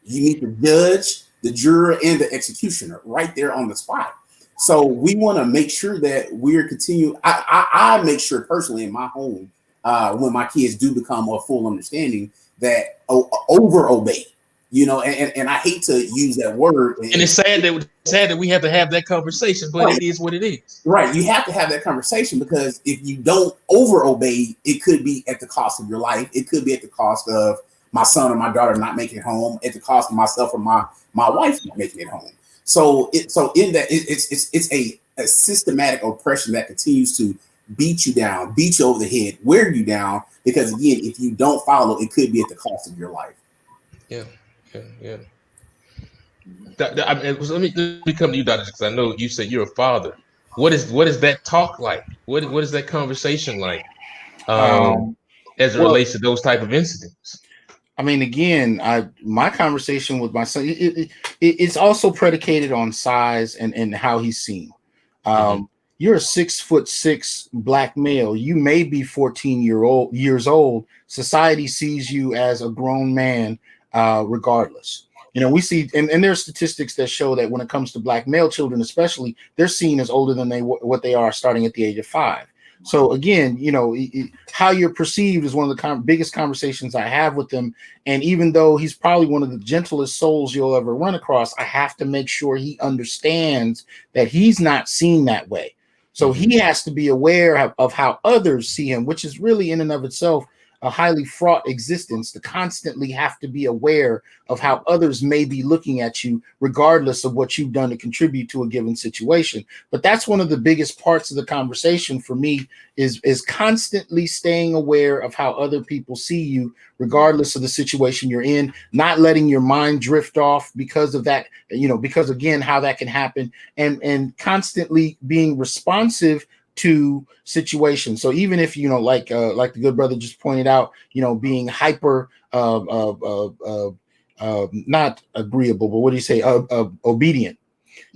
You meet the judge, the juror, and the executioner right there on the spot. So we want to make sure that we're continuing. I make sure personally in my home, when my kids do become a full understanding, that over obey. And I hate to use that word. And it's sad that we have to have that conversation, but It is what it is. Right. You have to have that conversation, because if you don't over obey, it could be at the cost of your life. It could be at the cost of my son or my daughter not making it home, at the cost of myself or my wife not making it home. So in that, it's a systematic oppression that continues to beat you down, beat you over the head, wear you down, because again, if you don't follow, it could be at the cost of your life. Yeah. Let me come to you, Doctor, because I know you said you're a father. What is that talk like? What is that conversation like, as it relates to those type of incidents? I mean, again, my conversation with my son, it's also predicated on size and how he's seen. You're a 6'6" black male. You may be 14 years old. Society sees you as a grown man, regardless. We see, and there are statistics that show that when it comes to black male children, especially, they're seen as older than what they are starting at the age of 5. So again, how you're perceived is one of the biggest conversations I have with them. And even though he's probably one of the gentlest souls you'll ever run across, I have to make sure he understands that he's not seen that way. So he has to be aware of how others see him, which is really in and of itself a highly fraught existence, to constantly have to be aware of how others may be looking at you, regardless of what you've done to contribute to a given situation. But that's one of the biggest parts of the conversation for me, is constantly staying aware of how other people see you, regardless of the situation you're in, not letting your mind drift off because of that, because again, how that can happen, and constantly being responsive to situations. So even if like the good brother just pointed out, being hyper not agreeable, but what do you say, obedient.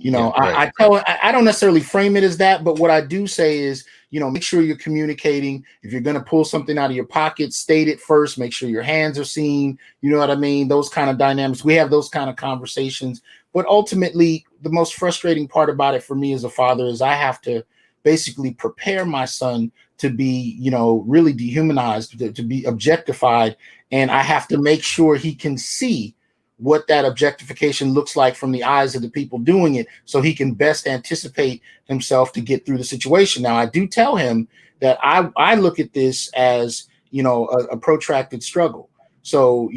Right. I don't necessarily frame it as that, but what I do say is, make sure you're communicating. If you're going to pull something out of your pocket, state it first. Make sure your hands are seen. You know what I mean? Those kind of dynamics. We have those kind of conversations. But ultimately, the most frustrating part about it for me as a father is I have to basically prepare my son to be, really dehumanized, to be objectified. And I have to make sure he can see what that objectification looks like from the eyes of the people doing it, so he can best anticipate himself to get through the situation. Now, I do tell him that I look at this as, a protracted struggle. So,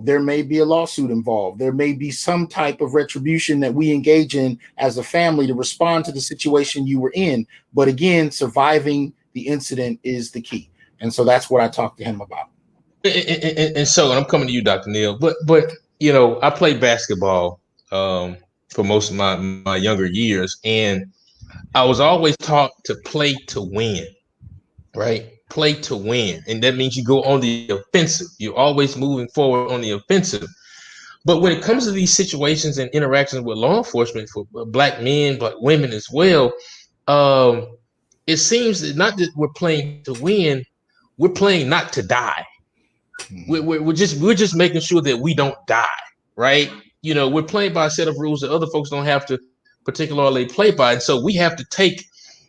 there may be a lawsuit involved. There may be some type of retribution that we engage in as a family to respond to the situation you were in. But again, surviving the incident is the key. And so that's what I talk to him about. And so I'm coming to you, Dr. Neal, but I played basketball for most of my younger years, and I was always taught to play to win, right? Play to win. And that means you go on the offensive. You're always moving forward on the offensive. But when it comes to these situations and interactions with law enforcement for black men, black women as well, it seems that not that we're playing to win, we're playing not to die. We're just making sure that we don't die, right? We're playing by a set of rules that other folks don't have to particularly play by. And so we have to take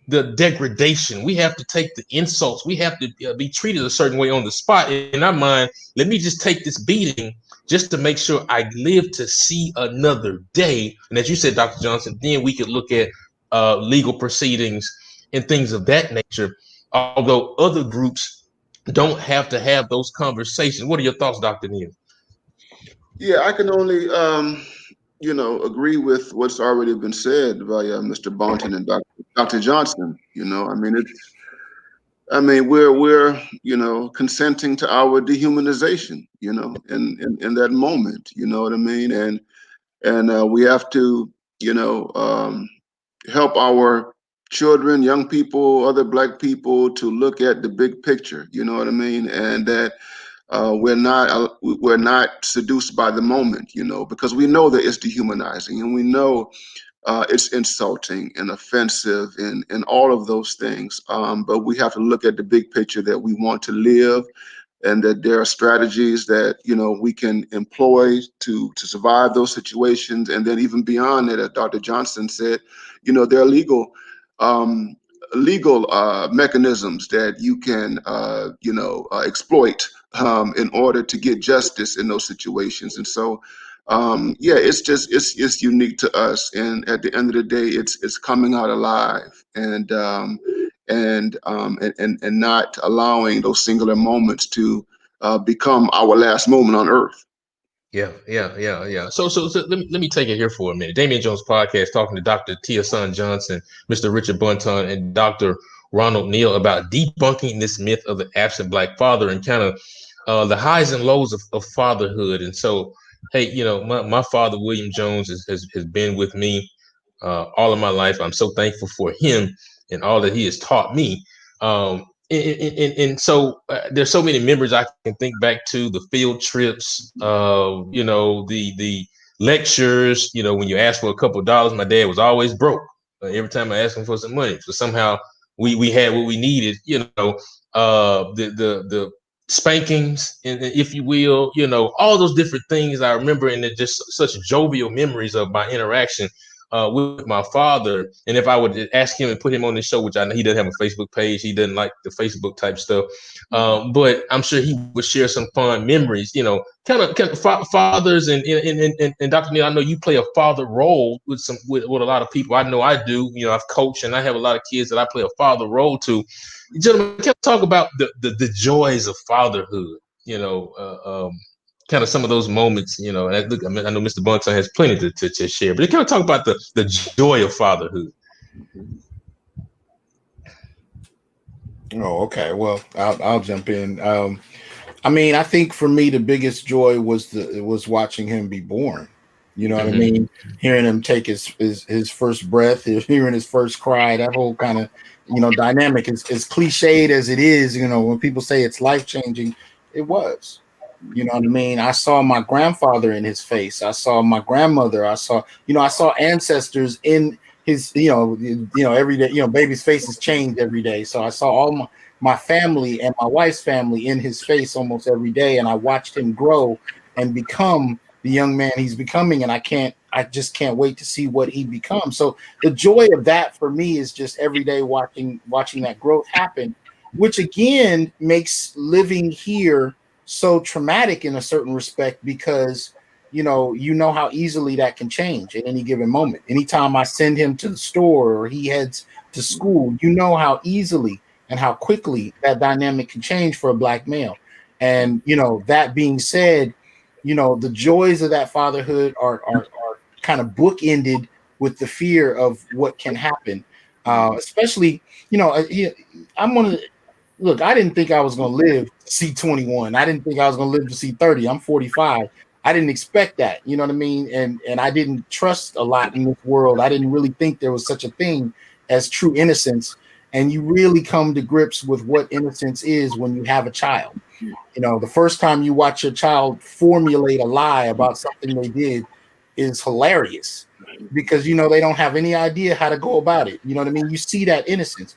the degradation. We have to take the insults. We have to be treated a certain way on the spot. In our mind, let me just take this beating just to make sure I live to see another day. And as you said, Dr. Johnson, then we could look at legal proceedings and things of that nature. Although other groups don't have to have those conversations. What are your thoughts, Dr. Neal? Yeah, I can only agree with what's already been said by Mr. Bonton and Dr. Johnson. We're consenting to our dehumanization, in that moment. You know what I mean? And we have to, help our children, young people, other Black people to look at the big picture. You know what I mean? And that we're not seduced by the moment, because we know that it's dehumanizing, and we know it's insulting and offensive and all of those things. But we have to look at the big picture, that we want to live, and that there are strategies that we can employ to survive those situations. And then even beyond that, as Dr. Johnson said, there are legal mechanisms that you can exploit in order to get justice in those situations. And so yeah, it's unique to us, and at the end of the day, it's coming out alive, and not allowing those singular moments to become our last moment on earth. Yeah. So let me take it here for a minute. Damien Jones podcast, talking to Dr. Hasan Johnson, Mr. Richard Bonton, and Dr. Ronald Neal about debunking this myth of the absent Black father, and kind of the highs and lows of fatherhood. And so, hey, my father, William Jones, has been with me all of my life. I'm so thankful for him and all that he has taught me. And so there's so many memories I can think back to: the field trips, the lectures. When you ask for a couple of dollars, my dad was always broke. Every time I asked him for some money, so somehow we had what we needed. The spankings, and if you will, all those different things I remember, and they're just such jovial memories of my interaction with my father. And if I would ask him and put him on the show, which I know he doesn't have a Facebook page, he doesn't like the Facebook type stuff, but I'm sure he would share some fun memories. Kind of fathers, and Dr. Neal, I know you play a father role with a lot of people. I know I do. I've coached, and I have a lot of kids that I play a father role to. Gentlemen, can I talk about the joys of fatherhood? Kind of some of those moments, and I know Mr. Bonton has plenty to share, but kind of talk about the joy of fatherhood. Oh, okay. Well, I'll jump in. I think for me the biggest joy was watching him be born. You know what I mean? Hearing him take his first breath, hearing his first cry, that whole kind of dynamic is as cliched as it is. When people say it's life changing, it was. You know what I mean? I saw my grandfather in his face. I saw my grandmother. I saw ancestors in his, every day, baby's faces change every day. So I saw all my family and my wife's family in his face almost every day. And I watched him grow and become the young man he's becoming. And I just can't wait to see what he becomes. So the joy of that for me is just every day watching that growth happen, which again makes living here so traumatic in a certain respect, because you know how easily that can change at any given moment. Anytime I send him to the store or he heads to school, how easily and how quickly that dynamic can change for a Black male. And that being said, the joys of that fatherhood are kind of bookended with the fear of what can happen, especially I'm one of the look, I didn't think I was going to live to see 21. I didn't think I was going to live to see 30. I'm 45. I didn't expect that. You know what I mean? And I didn't trust a lot in this world. I didn't really think there was such a thing as true innocence. And you really come to grips with what innocence is when you have a child. The first time you watch your child formulate a lie about something they did is hilarious, because they don't have any idea how to go about it. You know what I mean? You see that innocence.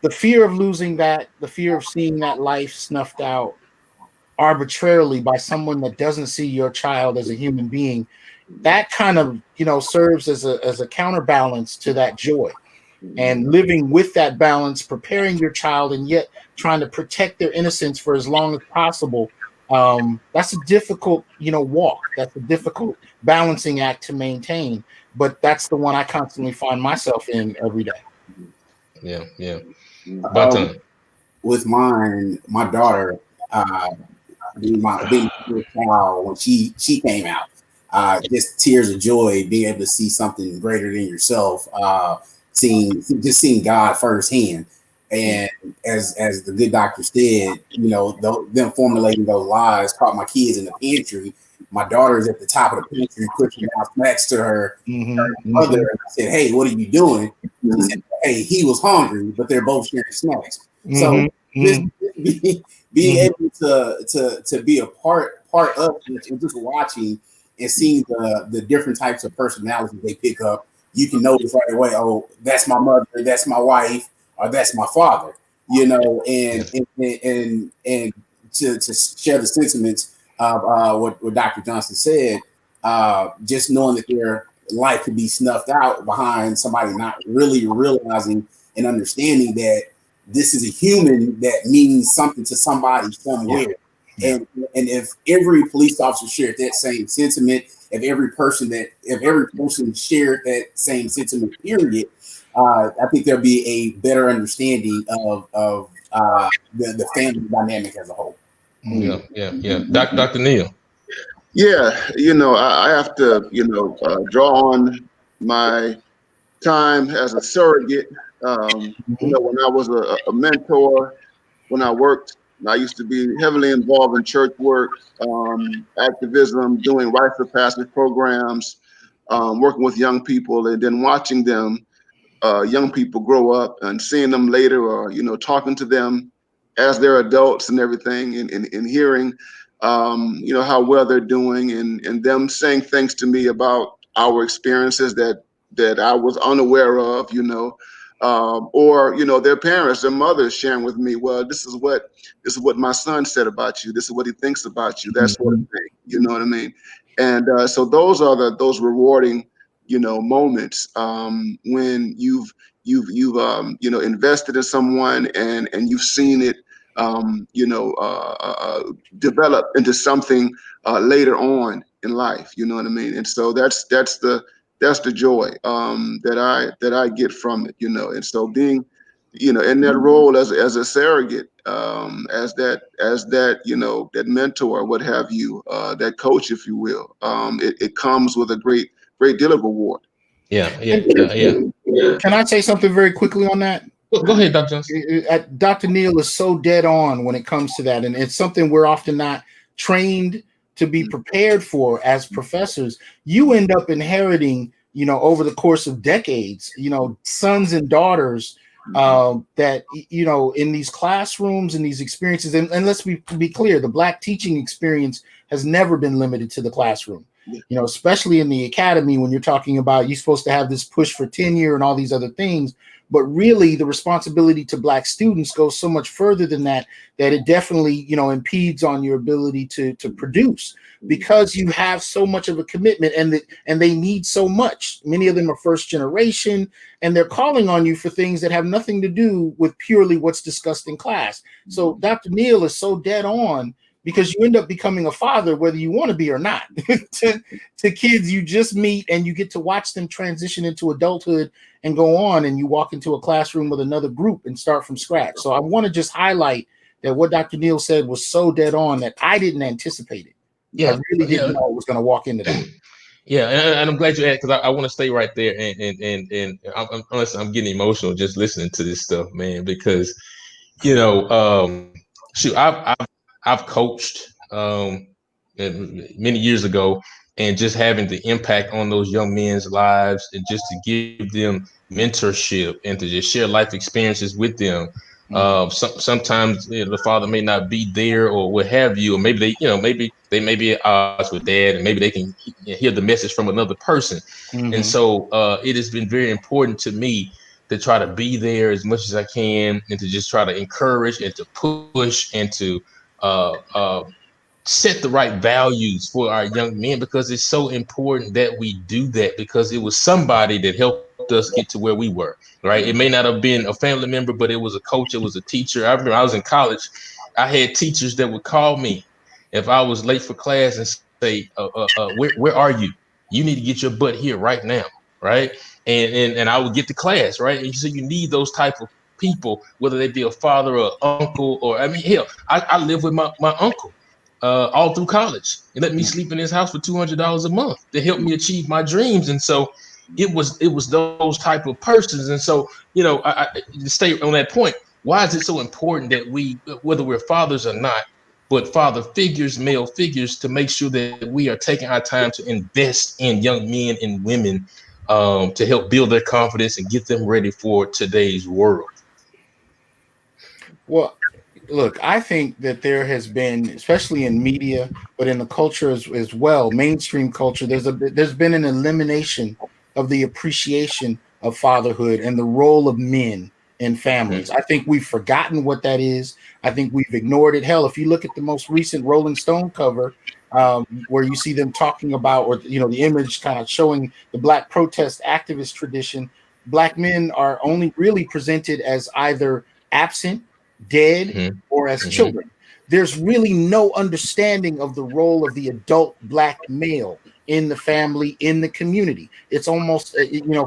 The fear of losing that, the fear of seeing that life snuffed out arbitrarily by someone that doesn't see your child as a human being, that kind of serves as a counterbalance to that joy. and living with that balance, preparing your child, and yet trying to protect their innocence for as long as possible. That's a difficult, walk. That's a difficult balancing act to maintain. But that's the one I constantly find myself in every day. Yeah. Um, Bonton. with my daughter, uh, being a child when she came out, just tears of joy, being able to see something greater than yourself, seeing God firsthand, and as the good doctor said, them formulating those lies caught my kids in the pantry. My daughter's at the top of the pantry pushing out snacks to her mother. And I said, "Hey, what are you doing?" She said, "Hey, he was hungry," but they're both sharing snacks. So just being able to be a part of it and just watching and seeing the different types of personalities they pick up, you can notice right away, oh, that's my mother, that's my wife, or that's my father, and to share the sentiments of what Dr. Johnson said, just knowing that their life could be snuffed out behind somebody not really realizing and understanding that this is a human that means something to somebody somewhere. Yeah. And if every police officer shared that same sentiment, if every person shared that same sentiment, period, I think there'll be a better understanding of the family dynamic as a whole. Yeah. Dr. Neal. Yeah, I have to, draw on my time as a surrogate. When I was a mentor, when I worked, I used to be heavily involved in church work, activism, doing rites of passage programs, working with young people, and then watching them, young people grow up and seeing them later, or talking to them as they're adults and everything, and hearing, how well they're doing, and them saying things to me about our experiences that I was unaware of, or their parents, their mothers sharing with me, well, this is what my son said about you. This is what he thinks about you. That sort of thing. You know what I mean? And so those are those rewarding, moments when you've invested in someone, and you've seen it develop into something later on in life. You know what I mean? And so that's the joy that I get from it. And so being in that role as a surrogate, as that that mentor, what have you, that coach, if you will, it comes with a great deal of reward. Yeah. Can I say something very quickly on that? Go ahead, Dr. Johnson. Dr. Neal is so dead on when it comes to that, and it's something we're often not trained to be prepared for as professors. You end up inheriting, over the course of decades, sons and daughters that in these classrooms and these experiences, and let's be clear, the Black teaching experience has never been limited to the classroom. Especially in the academy, when you're talking about you're supposed to have this push for tenure and all these other things. But really, the responsibility to Black students goes so much further than that it definitely, impedes on your ability to produce, because you have so much of a commitment, and they need so much. Many of them are first generation, and they're calling on you for things that have nothing to do with purely what's discussed in class. So Dr. Neal is so dead on, because you end up becoming a father, whether you want to be or not, to kids you just meet, and you get to watch them transition into adulthood and go on, and you walk into a classroom with another group and start from scratch. So I want to just highlight that what Dr. Neal said was so dead on that I didn't anticipate it. Yeah, I really didn't know it was going to walk into that. Yeah, and I'm glad you asked, because I want to stay right there, and honestly, I'm getting emotional just listening to this stuff, man, because shoot, I've coached many years ago, and just having the impact on those young men's lives, and just to give them mentorship and to just share life experiences with them. Sometimes the father may not be there, or what have you, or maybe they may be at odds with dad, and maybe they can hear the message from another person. And so it has been very important to me to try to be there as much as I can, and to just try to encourage and to push and to uh, uh, set the right values for our young men, because it's so important that we do that, because it was somebody that helped helped us get to where we were, right? It may not have been a family member, but it was a coach, it was a teacher. I remember I was in college, I had teachers that would call me if I was late for class and say, where are you? You need to get your butt here right now, right? And I would get to class, right? And so you need those type of people, whether they be a father or uncle, or I mean, hell, I live with my uncle all through college. He let me sleep in his house for $200 a month to help me achieve my dreams. And so it was those type of persons. And so, to stay on that point, why is it so important that we, whether we're fathers or not, but father figures, male figures, to make sure that we are taking our time to invest in young men and women, to help build their confidence and get them ready for today's world? Well, look, I think that there has been, especially in media, but in the culture as well, mainstream culture, there's been an elimination of the appreciation of fatherhood and the role of men in families. I think we've forgotten what that is. I think we've ignored it. Hell, if you look at the most recent Rolling Stone cover, where you see them talking about, or the image kind of showing the Black protest activist tradition, Black men are only really presented as either absent, dead, or as children. There's really no understanding of the role of the adult Black male in the family, in the community. It's almost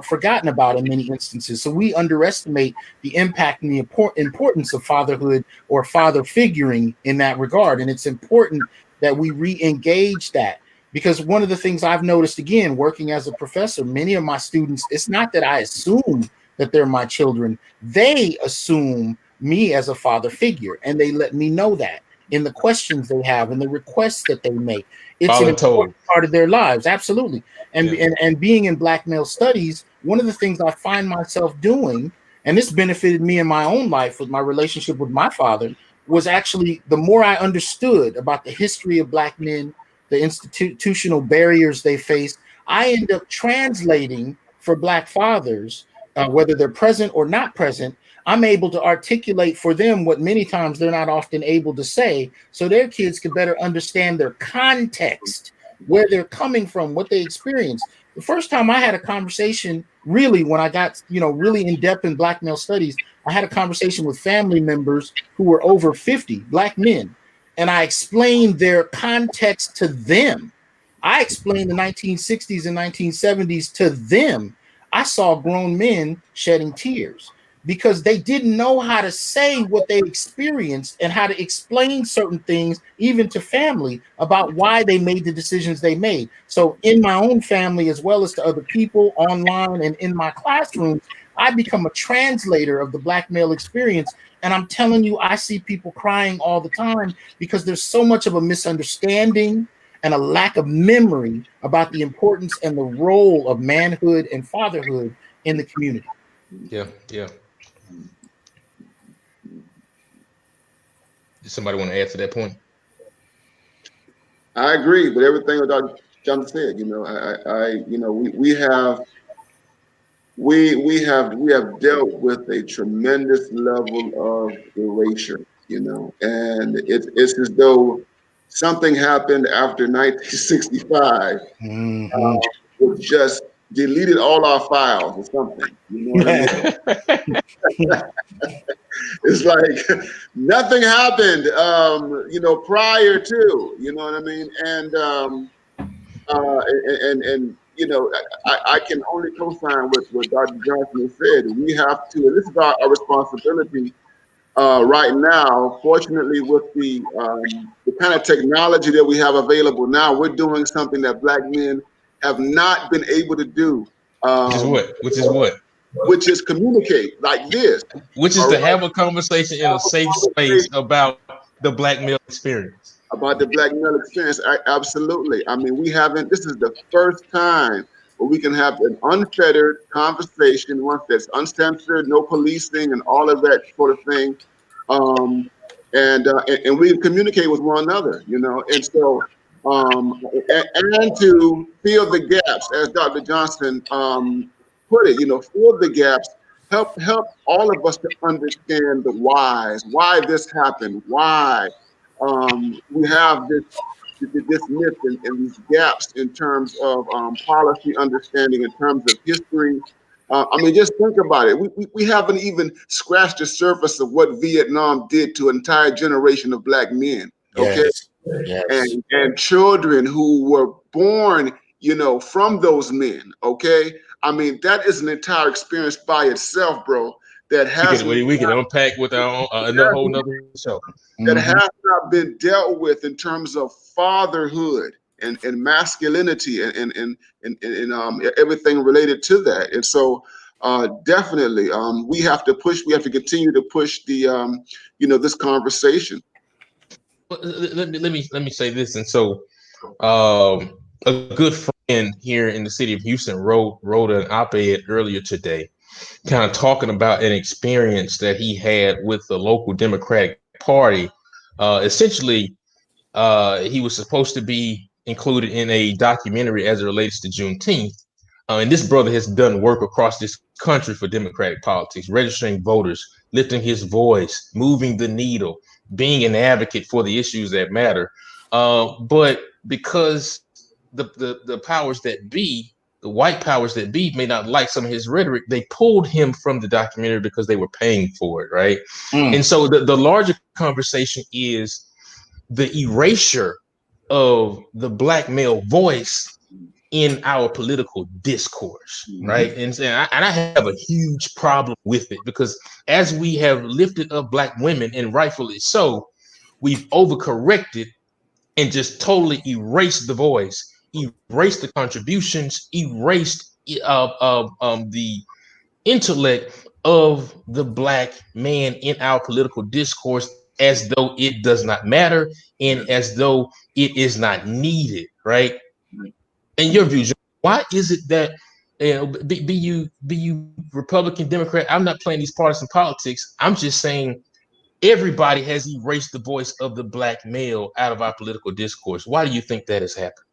forgotten about in many instances. So we underestimate the impact and the importance of fatherhood or father figuring in that regard. And it's important that we re-engage that, because one of the things I've noticed, again, working as a professor, many of my students, it's not that I assume that they're my children. They assume me as a father figure, and they let me know that in the questions they have and the requests that they make. It's an important part of their lives. Absolutely. And being in Black male studies, one of the things I find myself doing, and this benefited me in my own life with my relationship with my father, was actually, the more I understood about the history of Black men, the institutional barriers they face, I end up translating for Black fathers, whether they're present or not present. I'm able to articulate for them what many times they're not often able to say, so their kids can better understand their context, where they're coming from, what they experienced. The first time I had a conversation, really, when I got, really in depth in Black male studies, I had a conversation with family members who were over 50, Black men, and I explained their context to them. I explained the 1960s and 1970s to them. I saw grown men shedding tears, because they didn't know how to say what they experienced and how to explain certain things, even to family, about why they made the decisions they made. So in my own family, as well as to other people online and in my classrooms, I become a translator of the Black male experience. And I'm telling you, I see people crying all the time because there's so much of a misunderstanding and a lack of memory about the importance and the role of manhood and fatherhood in the community. Yeah. Does somebody want to add to that point? I agree with everything that Dr. Johnson said. We have dealt with a tremendous level of erasure, and it's as though something happened after 1965, it just deleted all our files or something. You know what I mean? It's like nothing happened, prior to, you know what I mean? And I can only co-sign with what Dr. Johnson has said. We have to, and this is our responsibility right now. Fortunately, with the kind of technology that we have available now, we're doing something that Black men have not been able to do. Which is what? Which is communicate like this. Which is to have a conversation in a safe space about the Black male experience. About the Black male experience, absolutely. I mean, this is the first time where we can have an unfettered conversation, one that's uncensored, no policing and all of that sort of thing. And we communicate with one another, and so, and to fill the gaps, as Dr. Johnson put it, fill the gaps, help all of us to understand the whys, why this happened, why we have this myth and these gaps in terms of policy understanding, in terms of history, I mean, just think about it. We haven't even scratched the surface of what Vietnam did to an entire generation of black men. Okay, Yes. Yes. and children who were born, you know, from those men. Okay, I mean, that is an entire experience by itself, bro. That We can unpack with our own another whole nother show. that has not been dealt with in terms of fatherhood and masculinity and everything related to that. And so definitely we have to continue to push the this conversation. Let me say this. And so a good friend here in the city of Houston wrote an op-ed earlier today, kind of talking about an experience that he had with the local Democratic Party. Essentially, he was supposed to be included in a documentary as it relates to Juneteenth. And this brother has done work across this country for Democratic politics, registering voters, lifting his voice, moving the needle, being an advocate for the issues that matter. But because the powers that be, the white powers that be, may not like some of his rhetoric, they pulled him from the documentary because they were paying for it, right? And so the larger conversation is the erasure of the black male voice in our political discourse, right? And I have a huge problem with it because as we have lifted up black women, and rightfully so, we've overcorrected and just totally erased the voice, erased the contributions, erased the intellect of the black man in our political discourse as though it does not matter and as though it is not needed, right? In your views, why is it that be you Republican, Democrat? I'm not playing these partisan politics. I'm just saying everybody has erased the voice of the black male out of our political discourse. Why do you think that has happened?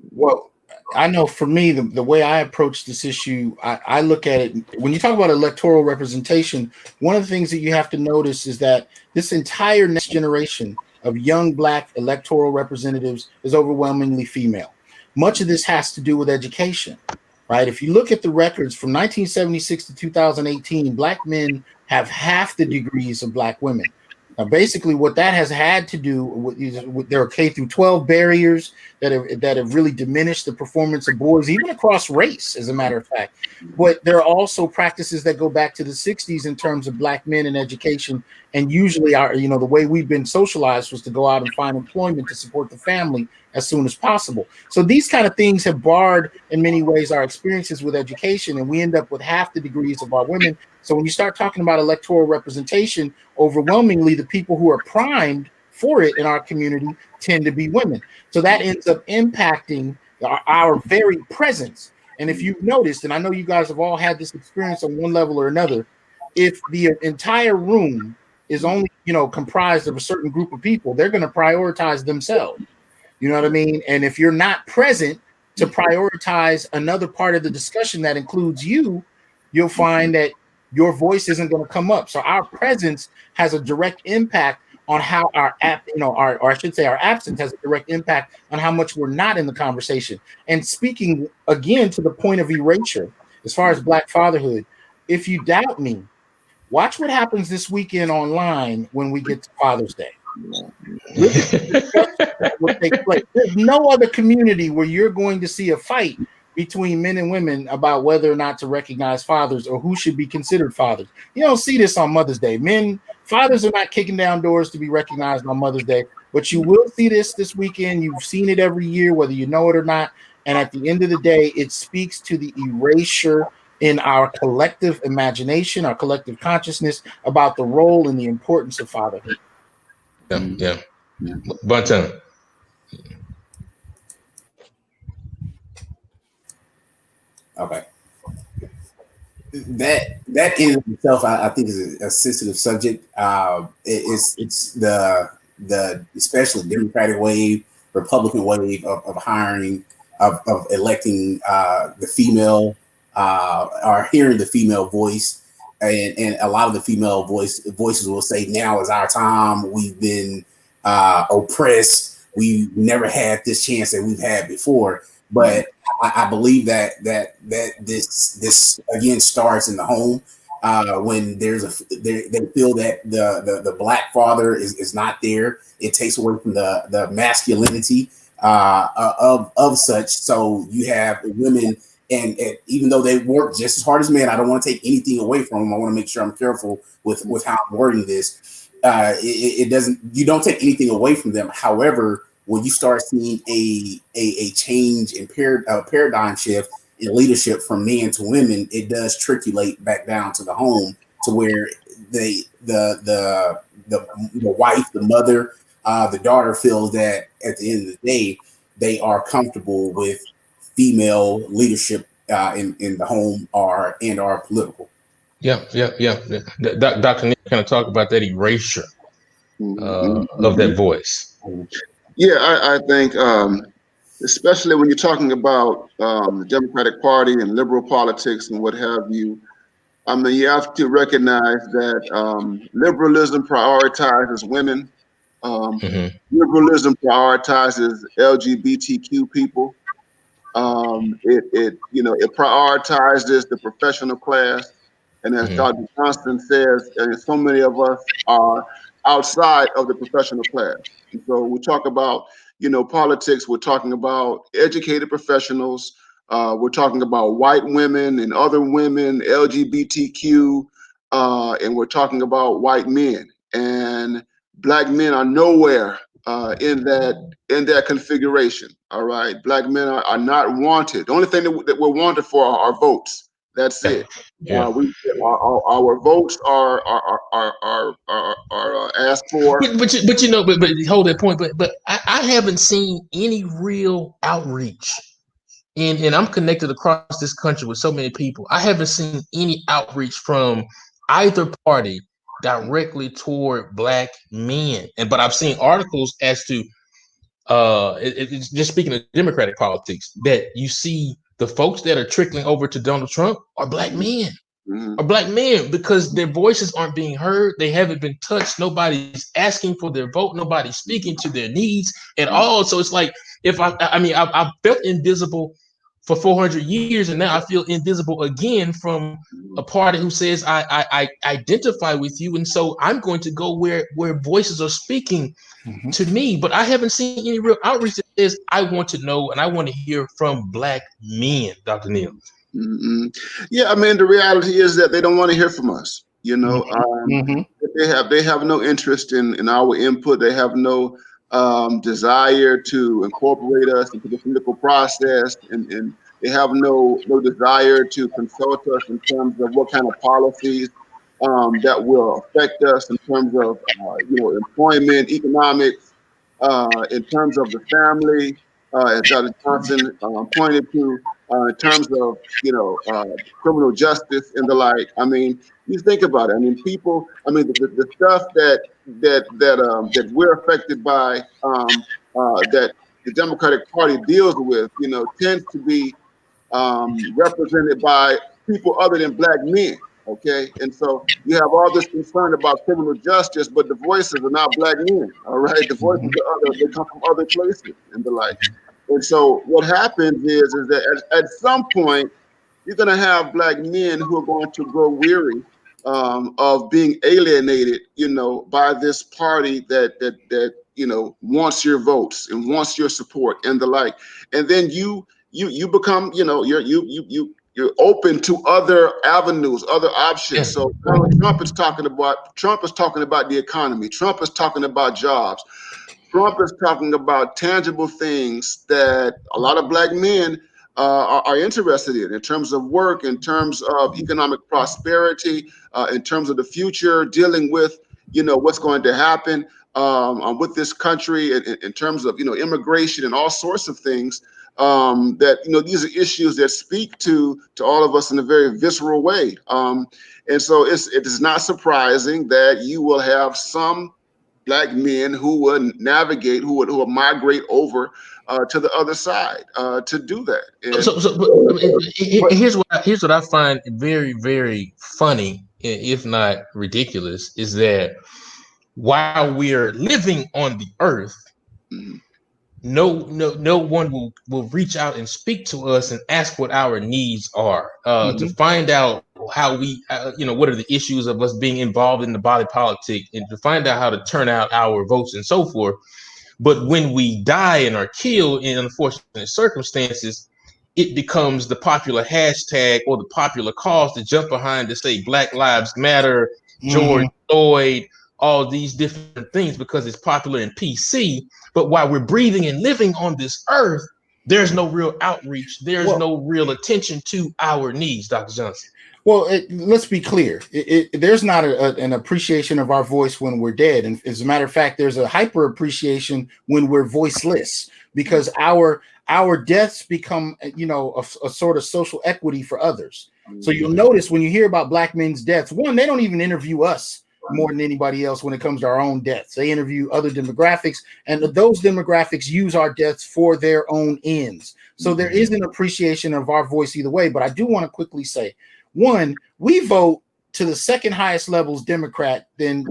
Well, I know for me, the way I approach this issue, I look at it when you talk about electoral representation. One of the things that you have to notice is that this entire next generation of young black electoral representatives is overwhelmingly female. Much of this has to do with education, right? If you look at the records from 1976 to 2018, black men have half the degrees of black women. Now, basically, what that has had to do with there are K through 12 barriers that have really diminished the performance of boys, even across race, as a matter of fact. But there are also practices that go back to the 60s in terms of black men in education. And usually, the way we've been socialized was to go out and find employment to support the family as soon as possible. So these kind of things have barred, in many ways, our experiences with education, and we end up with half the degrees of our women. So when you start talking about electoral representation, overwhelmingly the people who are primed for it in our community tend to be women. So that ends up impacting our very presence. And if you've noticed, and I know you guys have all had this experience on one level or another, if the entire room is only, comprised of a certain group of people, they're going to prioritize themselves. You know what I mean? And if you're not present to prioritize another part of the discussion that includes you, you'll find that your voice isn't going to come up. So our presence has a direct impact on how our absence has a direct impact on how much we're not in the conversation. And speaking again to the point of erasure, as far as black fatherhood, if you doubt me, watch what happens this weekend online when we get to Father's Day. Will take place. There's no other community where you're going to see a fight between men and women about whether or not to recognize fathers or who should be considered fathers. You don't see this on Mother's Day. Fathers are not kicking down doors to be recognized on Mother's Day, but you will see this weekend. You've seen it every year, whether you know it or not. And at the end of the day, it speaks to the erasure in our collective imagination, our collective consciousness about the role and the importance of fatherhood. Yeah. Bonton. Okay. That in itself, I think, is a sensitive subject. It's the especially Democratic wave, Republican wave of hiring, of electing the female, or hearing the female voice, and a lot of the female voices will say, "Now is our time. We've been oppressed. We never had this chance that we've had before." But I believe that this again starts in the home. When they feel that the black father is not there, it takes away from the masculinity of such. So you have women, and even though they work just as hard as men, I don't want to take anything away from them. I want to make sure I'm careful with how I'm wording this. It doesn't. You don't take anything away from them. However, when you start seeing a change in paradigm shift in leadership from men to women, it does triculate back down to the home, to where the wife, the mother, the daughter feels that at the end of the day, they are comfortable with female leadership in the home or political. Yeah. Dr. Neal kind of talk about that erasure of that voice. Yeah, I think, especially when you're talking about the Democratic Party and liberal politics and what have you, I mean, you have to recognize that liberalism prioritizes women. Mm-hmm. Liberalism prioritizes LGBTQ people. It prioritizes the professional class, and as Mm-hmm. Dr. Johnston says, and so many of us are outside of the professional class. And so we talk about, politics. We're talking about educated professionals. We're talking about white women and other women, LGBTQ, and we're talking about white men. And black men are nowhere in that configuration. All right, black men are not wanted. The only thing that we're wanted for are our votes. That's it. Yeah. Our votes are asked for. But hold that point. But I haven't seen any real outreach, and I'm connected across this country with so many people. I haven't seen any outreach from either party directly toward black men. But I've seen articles as to it's just speaking of Democratic politics, that you see the folks that are trickling over to Donald Trump are black men. Mhm. Are black men, because their voices aren't being heard. They haven't been touched. Nobody's asking for their vote. Nobody's speaking to their needs at all. So it's like, if I've felt invisible for 400 years, and now I feel invisible again from a party who says I identify with you, and so I'm going to go where voices are speaking to me. But I haven't seen any real outreach that says I want to know and I want to hear from black men, Dr. Neal. Mm-hmm. Yeah, I mean, the reality is that they don't want to hear from us. They have no interest in our input. They have no desire to incorporate us into the political process, and they have no desire to consult us in terms of what kind of policies that will affect us in terms of employment, economics, in terms of the family, as Dr. Johnson pointed to, in terms of criminal justice and the like. I mean, you think about it. I mean, people. I mean, the stuff that we're affected by, that the Democratic Party deals with, tends to be represented by people other than black men. Okay, and so you have all this concern about criminal justice, but the voices are not black men. All right, the voices are other. They come from other places and the like. And so what happens is that at some point you're going to have black men who are going to grow weary of being alienated, by this party that wants your votes and wants your support and the like. And then you become, you're open to other avenues, other options. Yeah. So Trump is talking about the economy. Trump is talking about jobs. Trump is talking about tangible things that a lot of black men are interested in terms of work, in terms of economic prosperity, in terms of the future, dealing with what's going to happen with this country in terms of immigration and all sorts of things. That these are issues that speak to all of us in a very visceral way, and so it is not surprising that you will have some black men who would navigate, who would migrate over to the other side to do that. And, Here's what I find very, very funny, if not ridiculous, is that while we're living on the earth, Mhm. no one will reach out and speak to us and ask what our needs are, to find out how we, what are the issues of us being involved in the body politic, and to find out how to turn out our votes and so forth. But when we die and are killed in unfortunate circumstances, it becomes the popular hashtag or the popular cause to jump behind to say Black Lives Matter, George Floyd, all these different things because it's popular in PC. But while we're breathing and living on this earth, there's no real outreach. There's no real attention to our needs, Dr. Johnson. Well, let's be clear. There's not an appreciation of our voice when we're dead. And as a matter of fact, there's a hyper appreciation when we're voiceless, because our deaths become, a sort of social equity for others. So you'll notice when you hear about Black men's deaths, one, they don't even interview us more than anybody else when it comes to our own deaths. They interview other demographics, and those demographics use our deaths for their own ends. So there is an appreciation of our voice either way. But I do want to quickly say, one, we vote to the second highest levels Democrat than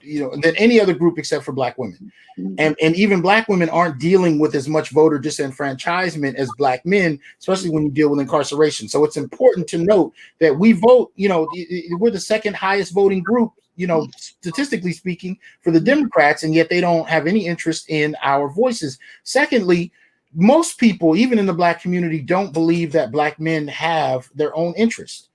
any other group except for Black women. And even Black women aren't dealing with as much voter disenfranchisement as Black men, especially when you deal with incarceration. So it's important to note that we vote, we're the second highest voting group, statistically speaking, for the Democrats, and yet they don't have any interest in our voices. Secondly, most people, even in the Black community, don't believe that Black men have their own interests.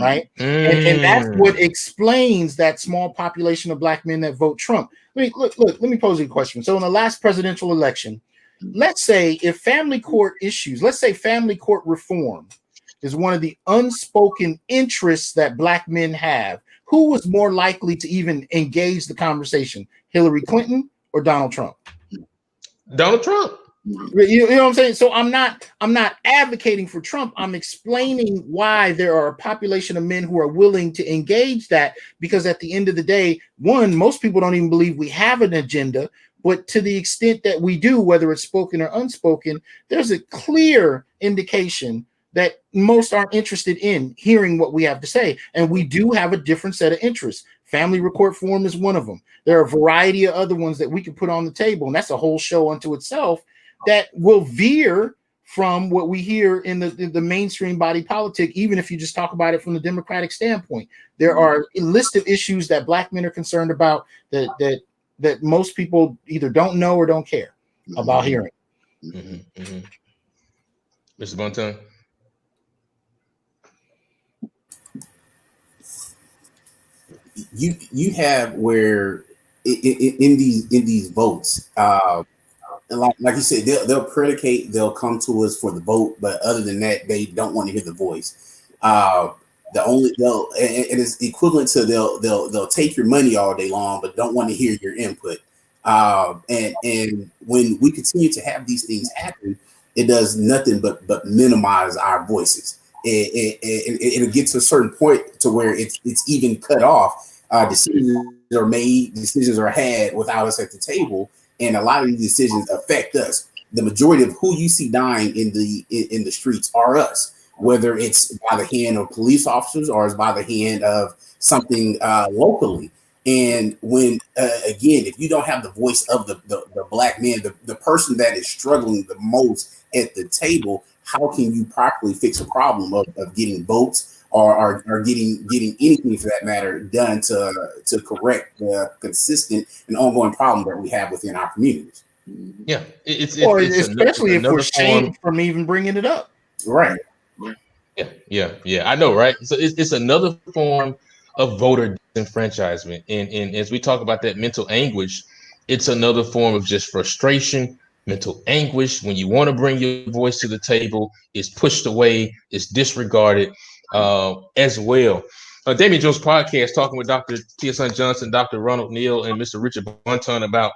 Right. And that's what explains that small population of Black men that vote Trump. Let me pose you a question. So in the last presidential election, let's say if family court reform is one of the unspoken interests that Black men have, who was more likely to even engage the conversation, Hillary Clinton or Donald Trump? Donald Trump. You know what I'm saying? So I'm not advocating for Trump. I'm explaining why there are a population of men who are willing to engage that, because at the end of the day, one, most people don't even believe we have an agenda, but to the extent that we do, whether it's spoken or unspoken, there's a clear indication that most aren't interested in hearing what we have to say. And we do have a different set of interests. Family court reform is one of them. There are a variety of other ones that we can put on the table, and that's a whole show unto itself, that will veer from what we hear in the mainstream body politic, even if you just talk about it from the Democratic standpoint. There are a list of issues that Black men are concerned about that most people either don't know or don't care about hearing. Mr. Bonton? You have where in these votes, and like you said, they'll come to us for the vote, but other than that, they don't want to hear the voice. And it's equivalent to they'll take your money all day long, but don't want to hear your input. And when we continue to have these things happen, it does nothing but minimize our voices. It'll get to a certain point to where it's even cut off. Decisions are made, decisions are had without us at the table. And a lot of these decisions affect us. The majority of who you see dying in the streets are us, whether it's by the hand of police officers or it's by the hand of something locally. And when again, if you don't have the voice of the Black man, the person that is struggling the most at the table, how can you properly fix a problem of getting votes or getting anything for that matter done to correct the consistent and ongoing problem that we have within our communities? Yeah, it's especially if we're shamed from even bringing it up. Right. Yeah. I know, right? So it's another form of voter disenfranchisement, and as we talk about that mental anguish, it's another form of just frustration, mental anguish. When you want to bring your voice to the table, it's pushed away, it's disregarded. As well. Damien Jones podcast, talking with Dr. Hasan Johnson, Dr. Ronald Neal, and Mr. Richard Bonton about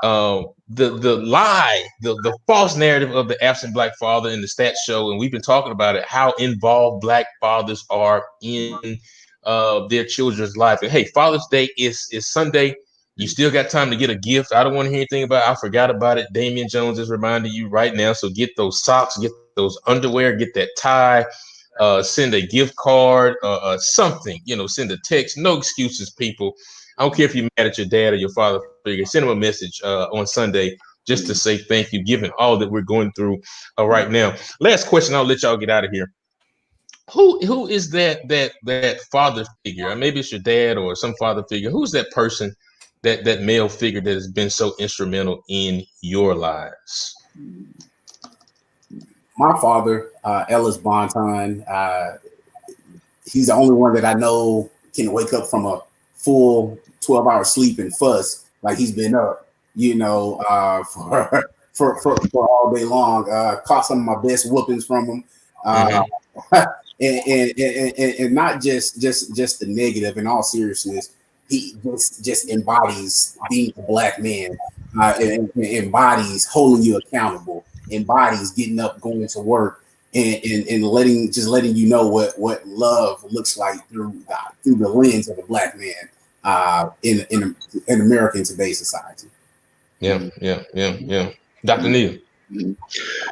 the lie, the false narrative of the absent Black father in the stats show. And we've been talking about it, how involved Black fathers are in their children's life. And hey, Father's Day is Sunday. You still got time to get a gift. I don't want to hear anything about I forgot about it. Damien Jones is reminding you right now. So get those socks, get those underwear, get that tie. Send a gift card, something, send a text. No excuses, people. I don't care if you're mad at your dad or your father figure. Send them a message on Sunday just to say thank you, given all that we're going through right now. Last question, I'll let y'all get out of here. Who is that father figure? Maybe it's your dad or some father figure. Who's that person, that male figure that has been so instrumental in your lives? My father, Ellis Bonton. He's the only one that I know can wake up from a full 12-hour sleep and fuss like he's been up, for all day long. Caught some of my best whoopings from him. And not just the negative. In all seriousness, he just embodies being a black man, and embodies holding you accountable, embodies getting up, going to work, and letting you know what love looks like through the lens of a black man in American today's society. Yeah. Dr. Neal.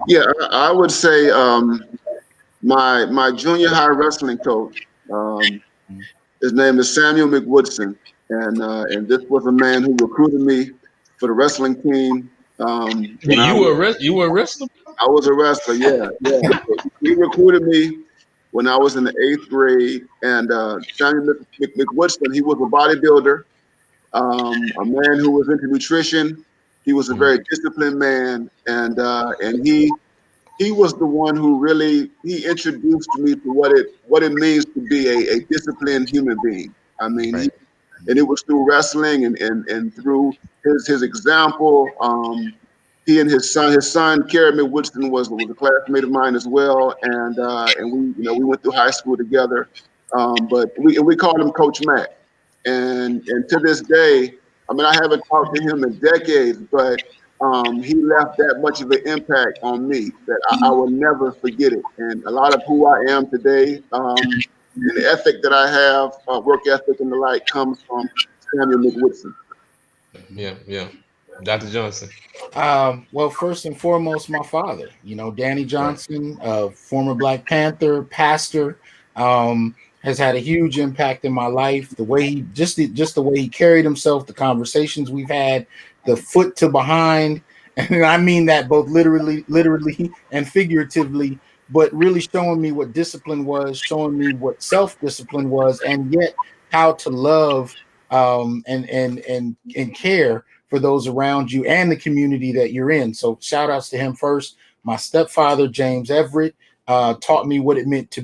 Yeah, I would say my junior high wrestling coach. His name is Samuel McWoodson, and this was a man who recruited me for the wrestling team. You were a wrestler? I was a wrestler, yeah. He recruited me when I was in the 8th grade, and Samuel McWoodson, he was a bodybuilder, a man who was into nutrition. He was a very disciplined man, and he was the one who really introduced me to what it means to be a disciplined human being. I mean, right. And it was through wrestling and through his example. He and his son Kerry McWoodson was a classmate of mine as well, and we went through high school together. But we called him Coach Mac, and to this day, I mean, I haven't talked to him in decades, but he left that much of an impact on me that I will never forget it. And a lot of who I am today, and the ethic that I have, work ethic and the like, comes from Samuel McWoodson. Yeah. Dr. Johnson. Well, first and foremost, my father, Danny Johnson, former Black Panther pastor, has had a huge impact in my life. The way the way he carried himself, the conversations we've had, the foot to behind, and I mean that both literally and figuratively, but really showing me what discipline was, showing me what self-discipline was, and yet how to love and care for those around you and the community that you're in. So shout outs to him first. My stepfather, James Everett, taught me what it meant to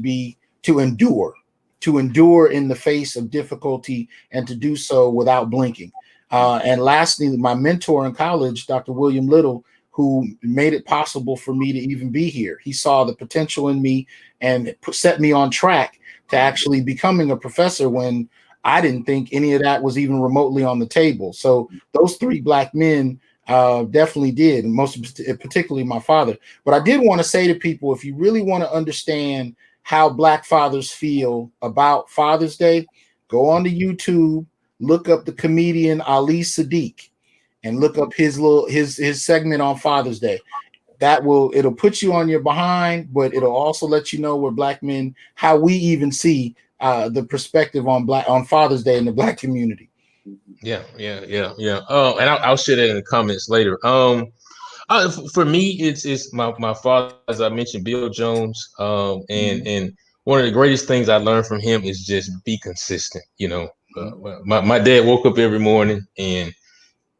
endure in the face of difficulty and to do so without blinking. And lastly, my mentor in college, Dr. William Little, who made it possible for me to even be here. He saw the potential in me and set me on track to actually becoming a professor when I didn't think any of that was even remotely on the table. So those three Black men definitely did, and particularly my father. But I did want to say to people, if you really want to understand how Black fathers feel about Father's Day, go on to YouTube, look up the comedian Ali Sadiq, and look up his segment on Father's Day. It'll put you on your behind, but it'll also let you know where Black men, how we even see the perspective on Father's Day in the Black community. Yeah. And I'll share that in the comments later. For me, it's my father, as I mentioned, Bill Jones. And one of the greatest things I learned from him is just be consistent. My dad woke up every morning and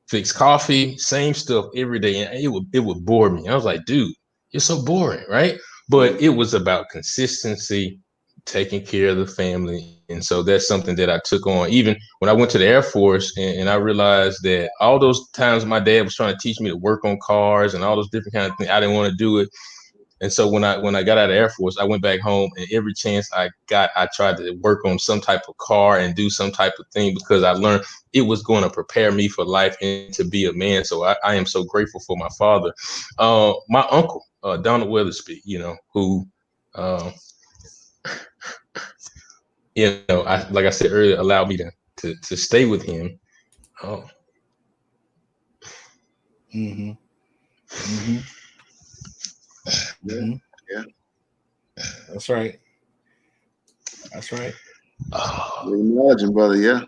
fixed coffee, same stuff every day, and it would bore me. I was like, dude, you're so boring, right? But it was about consistency, taking care of the family. And so that's something that I took on. Even when I went to the Air Force and I realized that all those times my dad was trying to teach me to work on cars and all those different kind of things, I didn't want to do it. And so when I got out of Air Force, I went back home, and every chance I got, I tried to work on some type of car and do some type of thing, because I learned it was going to prepare me for life and to be a man. So I am so grateful for my father. My uncle, Donald Weathersby, who, like I said earlier, allowed me to stay with him. Oh. Mm-hmm. Mm-hmm. Yeah. That's right. Imagine, brother. Yeah.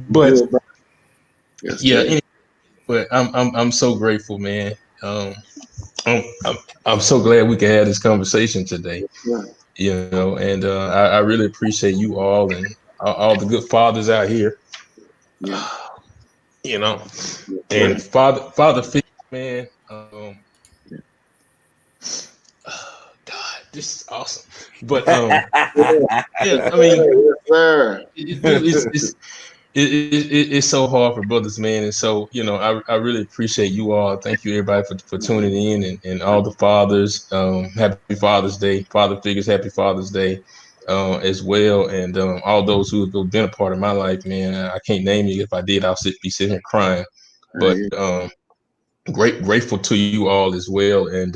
But yes, yeah, but I'm so grateful, man. I'm, I'm I'm so glad we can have this conversation today. Yeah, And I really appreciate you all and all the good fathers out here. yeah, You know, yeah, and great. father figure, man. Yeah, God, this is awesome. But yeah, yes, I mean, sir. dude, it's so hard for brothers, man. And so, I really appreciate you all. Thank you, everybody, for tuning in and all the fathers. Happy Father's Day, father figures. Happy Father's Day, as well. And all those who have been a part of my life, man. I can't name you. If I did, be sitting here crying. But grateful to you all as well. And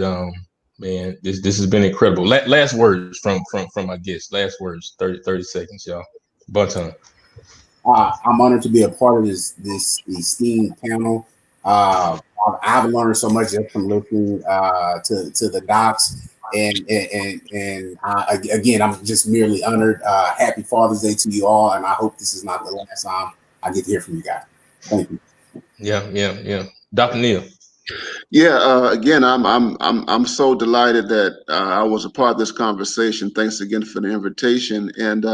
man, this has been incredible. Last words from my guests. Last words, 30 seconds, y'all. Bonton. I'm honored to be a part of this esteemed panel. I've learned so much just from listening to the docs, and again, I'm just merely honored. Happy Father's Day to you all, and I hope this is not the last time I get to hear from you guys. Thank you. Yeah. Dr. Neal. Yeah, again, I'm so delighted that I was a part of this conversation. Thanks again for the invitation, and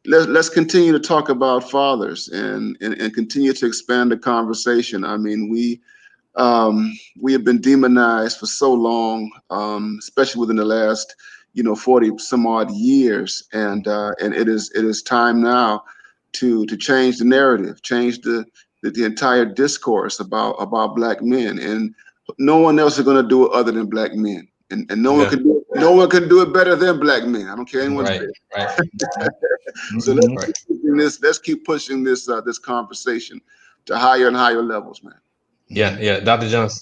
let's continue to talk about fathers and continue to expand the conversation. I mean, we have been demonized for so long, especially within the last 40 some odd years, and it is time now to change the narrative, change the entire discourse about black men, and no one else is going to do it other than black men, and Yeah. no one can do it better than black men. I don't care anyone Right. says. Right. So Mhm. Right. let's keep pushing this conversation to higher and higher levels, man. Yeah. Dr. Johnson.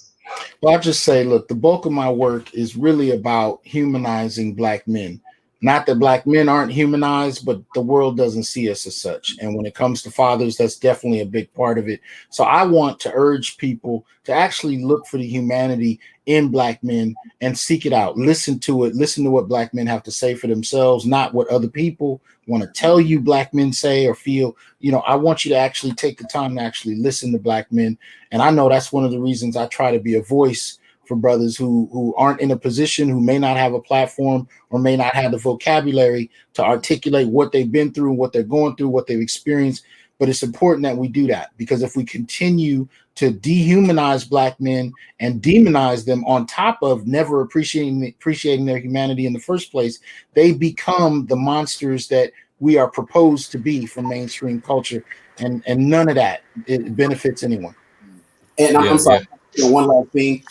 Well, I'll just say, look, the bulk of my work is really about humanizing black men. Not that black men aren't humanized, but the world doesn't see us as such. And when it comes to fathers, that's definitely a big part of it. So I want to urge people to actually look for the humanity in black men and seek it out. Listen to it. Listen to what black men have to say for themselves, not what other people want to tell you black men say or feel. I want you to actually take the time to actually listen to black men. And I know that's one of the reasons I try to be a voice for brothers who aren't in a position, who may not have a platform or may not have the vocabulary to articulate what they've been through, what they're going through, what they've experienced. But it's important that we do that, because if we continue to dehumanize black men and demonize them on top of never appreciating their humanity in the first place, they become the monsters that we are proposed to be from mainstream culture. And none of that it benefits anyone. And I'm Yeah. sorry. One last thing.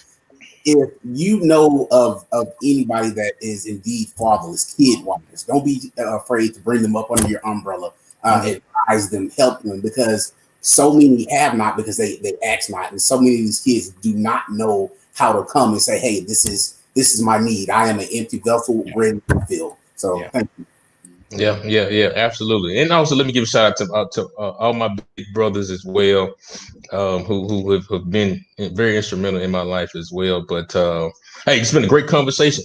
If you know of anybody that is indeed fatherless, kid wise, don't be afraid to bring them up under your umbrella, advise them, help them, because so many have not, because they ask not, and so many of these kids do not know how to come and say, hey, this is my need. I am an empty vessel ready to fill. So thank you. Yeah, absolutely. And also, let me give a shout out to all my big brothers as well, who have been very instrumental in my life as well. But hey, it's been a great conversation.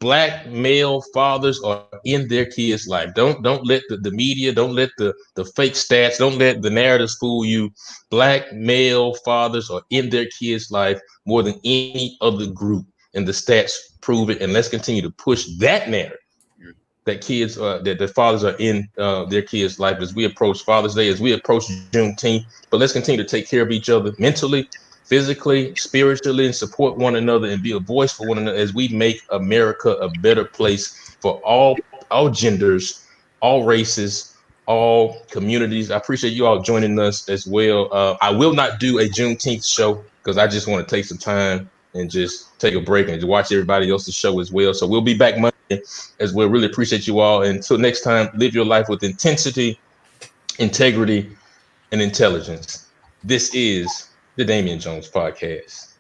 Black male fathers are in their kids' life. Don't let the media, don't let the fake stats, don't let the narrative fool you. Black male fathers are in their kids' life more than any other group, and the stats prove it. And let's continue to push that narrative, that kids that the fathers are in their kids' life as we approach Father's Day, as we approach Juneteenth. But let's continue to take care of each other mentally, physically, spiritually, and support one another and be a voice for one another as we make America a better place for all genders, all races, all communities. I appreciate you all joining us as well. I will not do a Juneteenth show because I just want to take some time and just take a break and watch everybody else's show as well. So we'll be back Monday as well. Really appreciate you all. Until next time, live your life with intensity, integrity, and intelligence. This is the Damien Jones Podcast.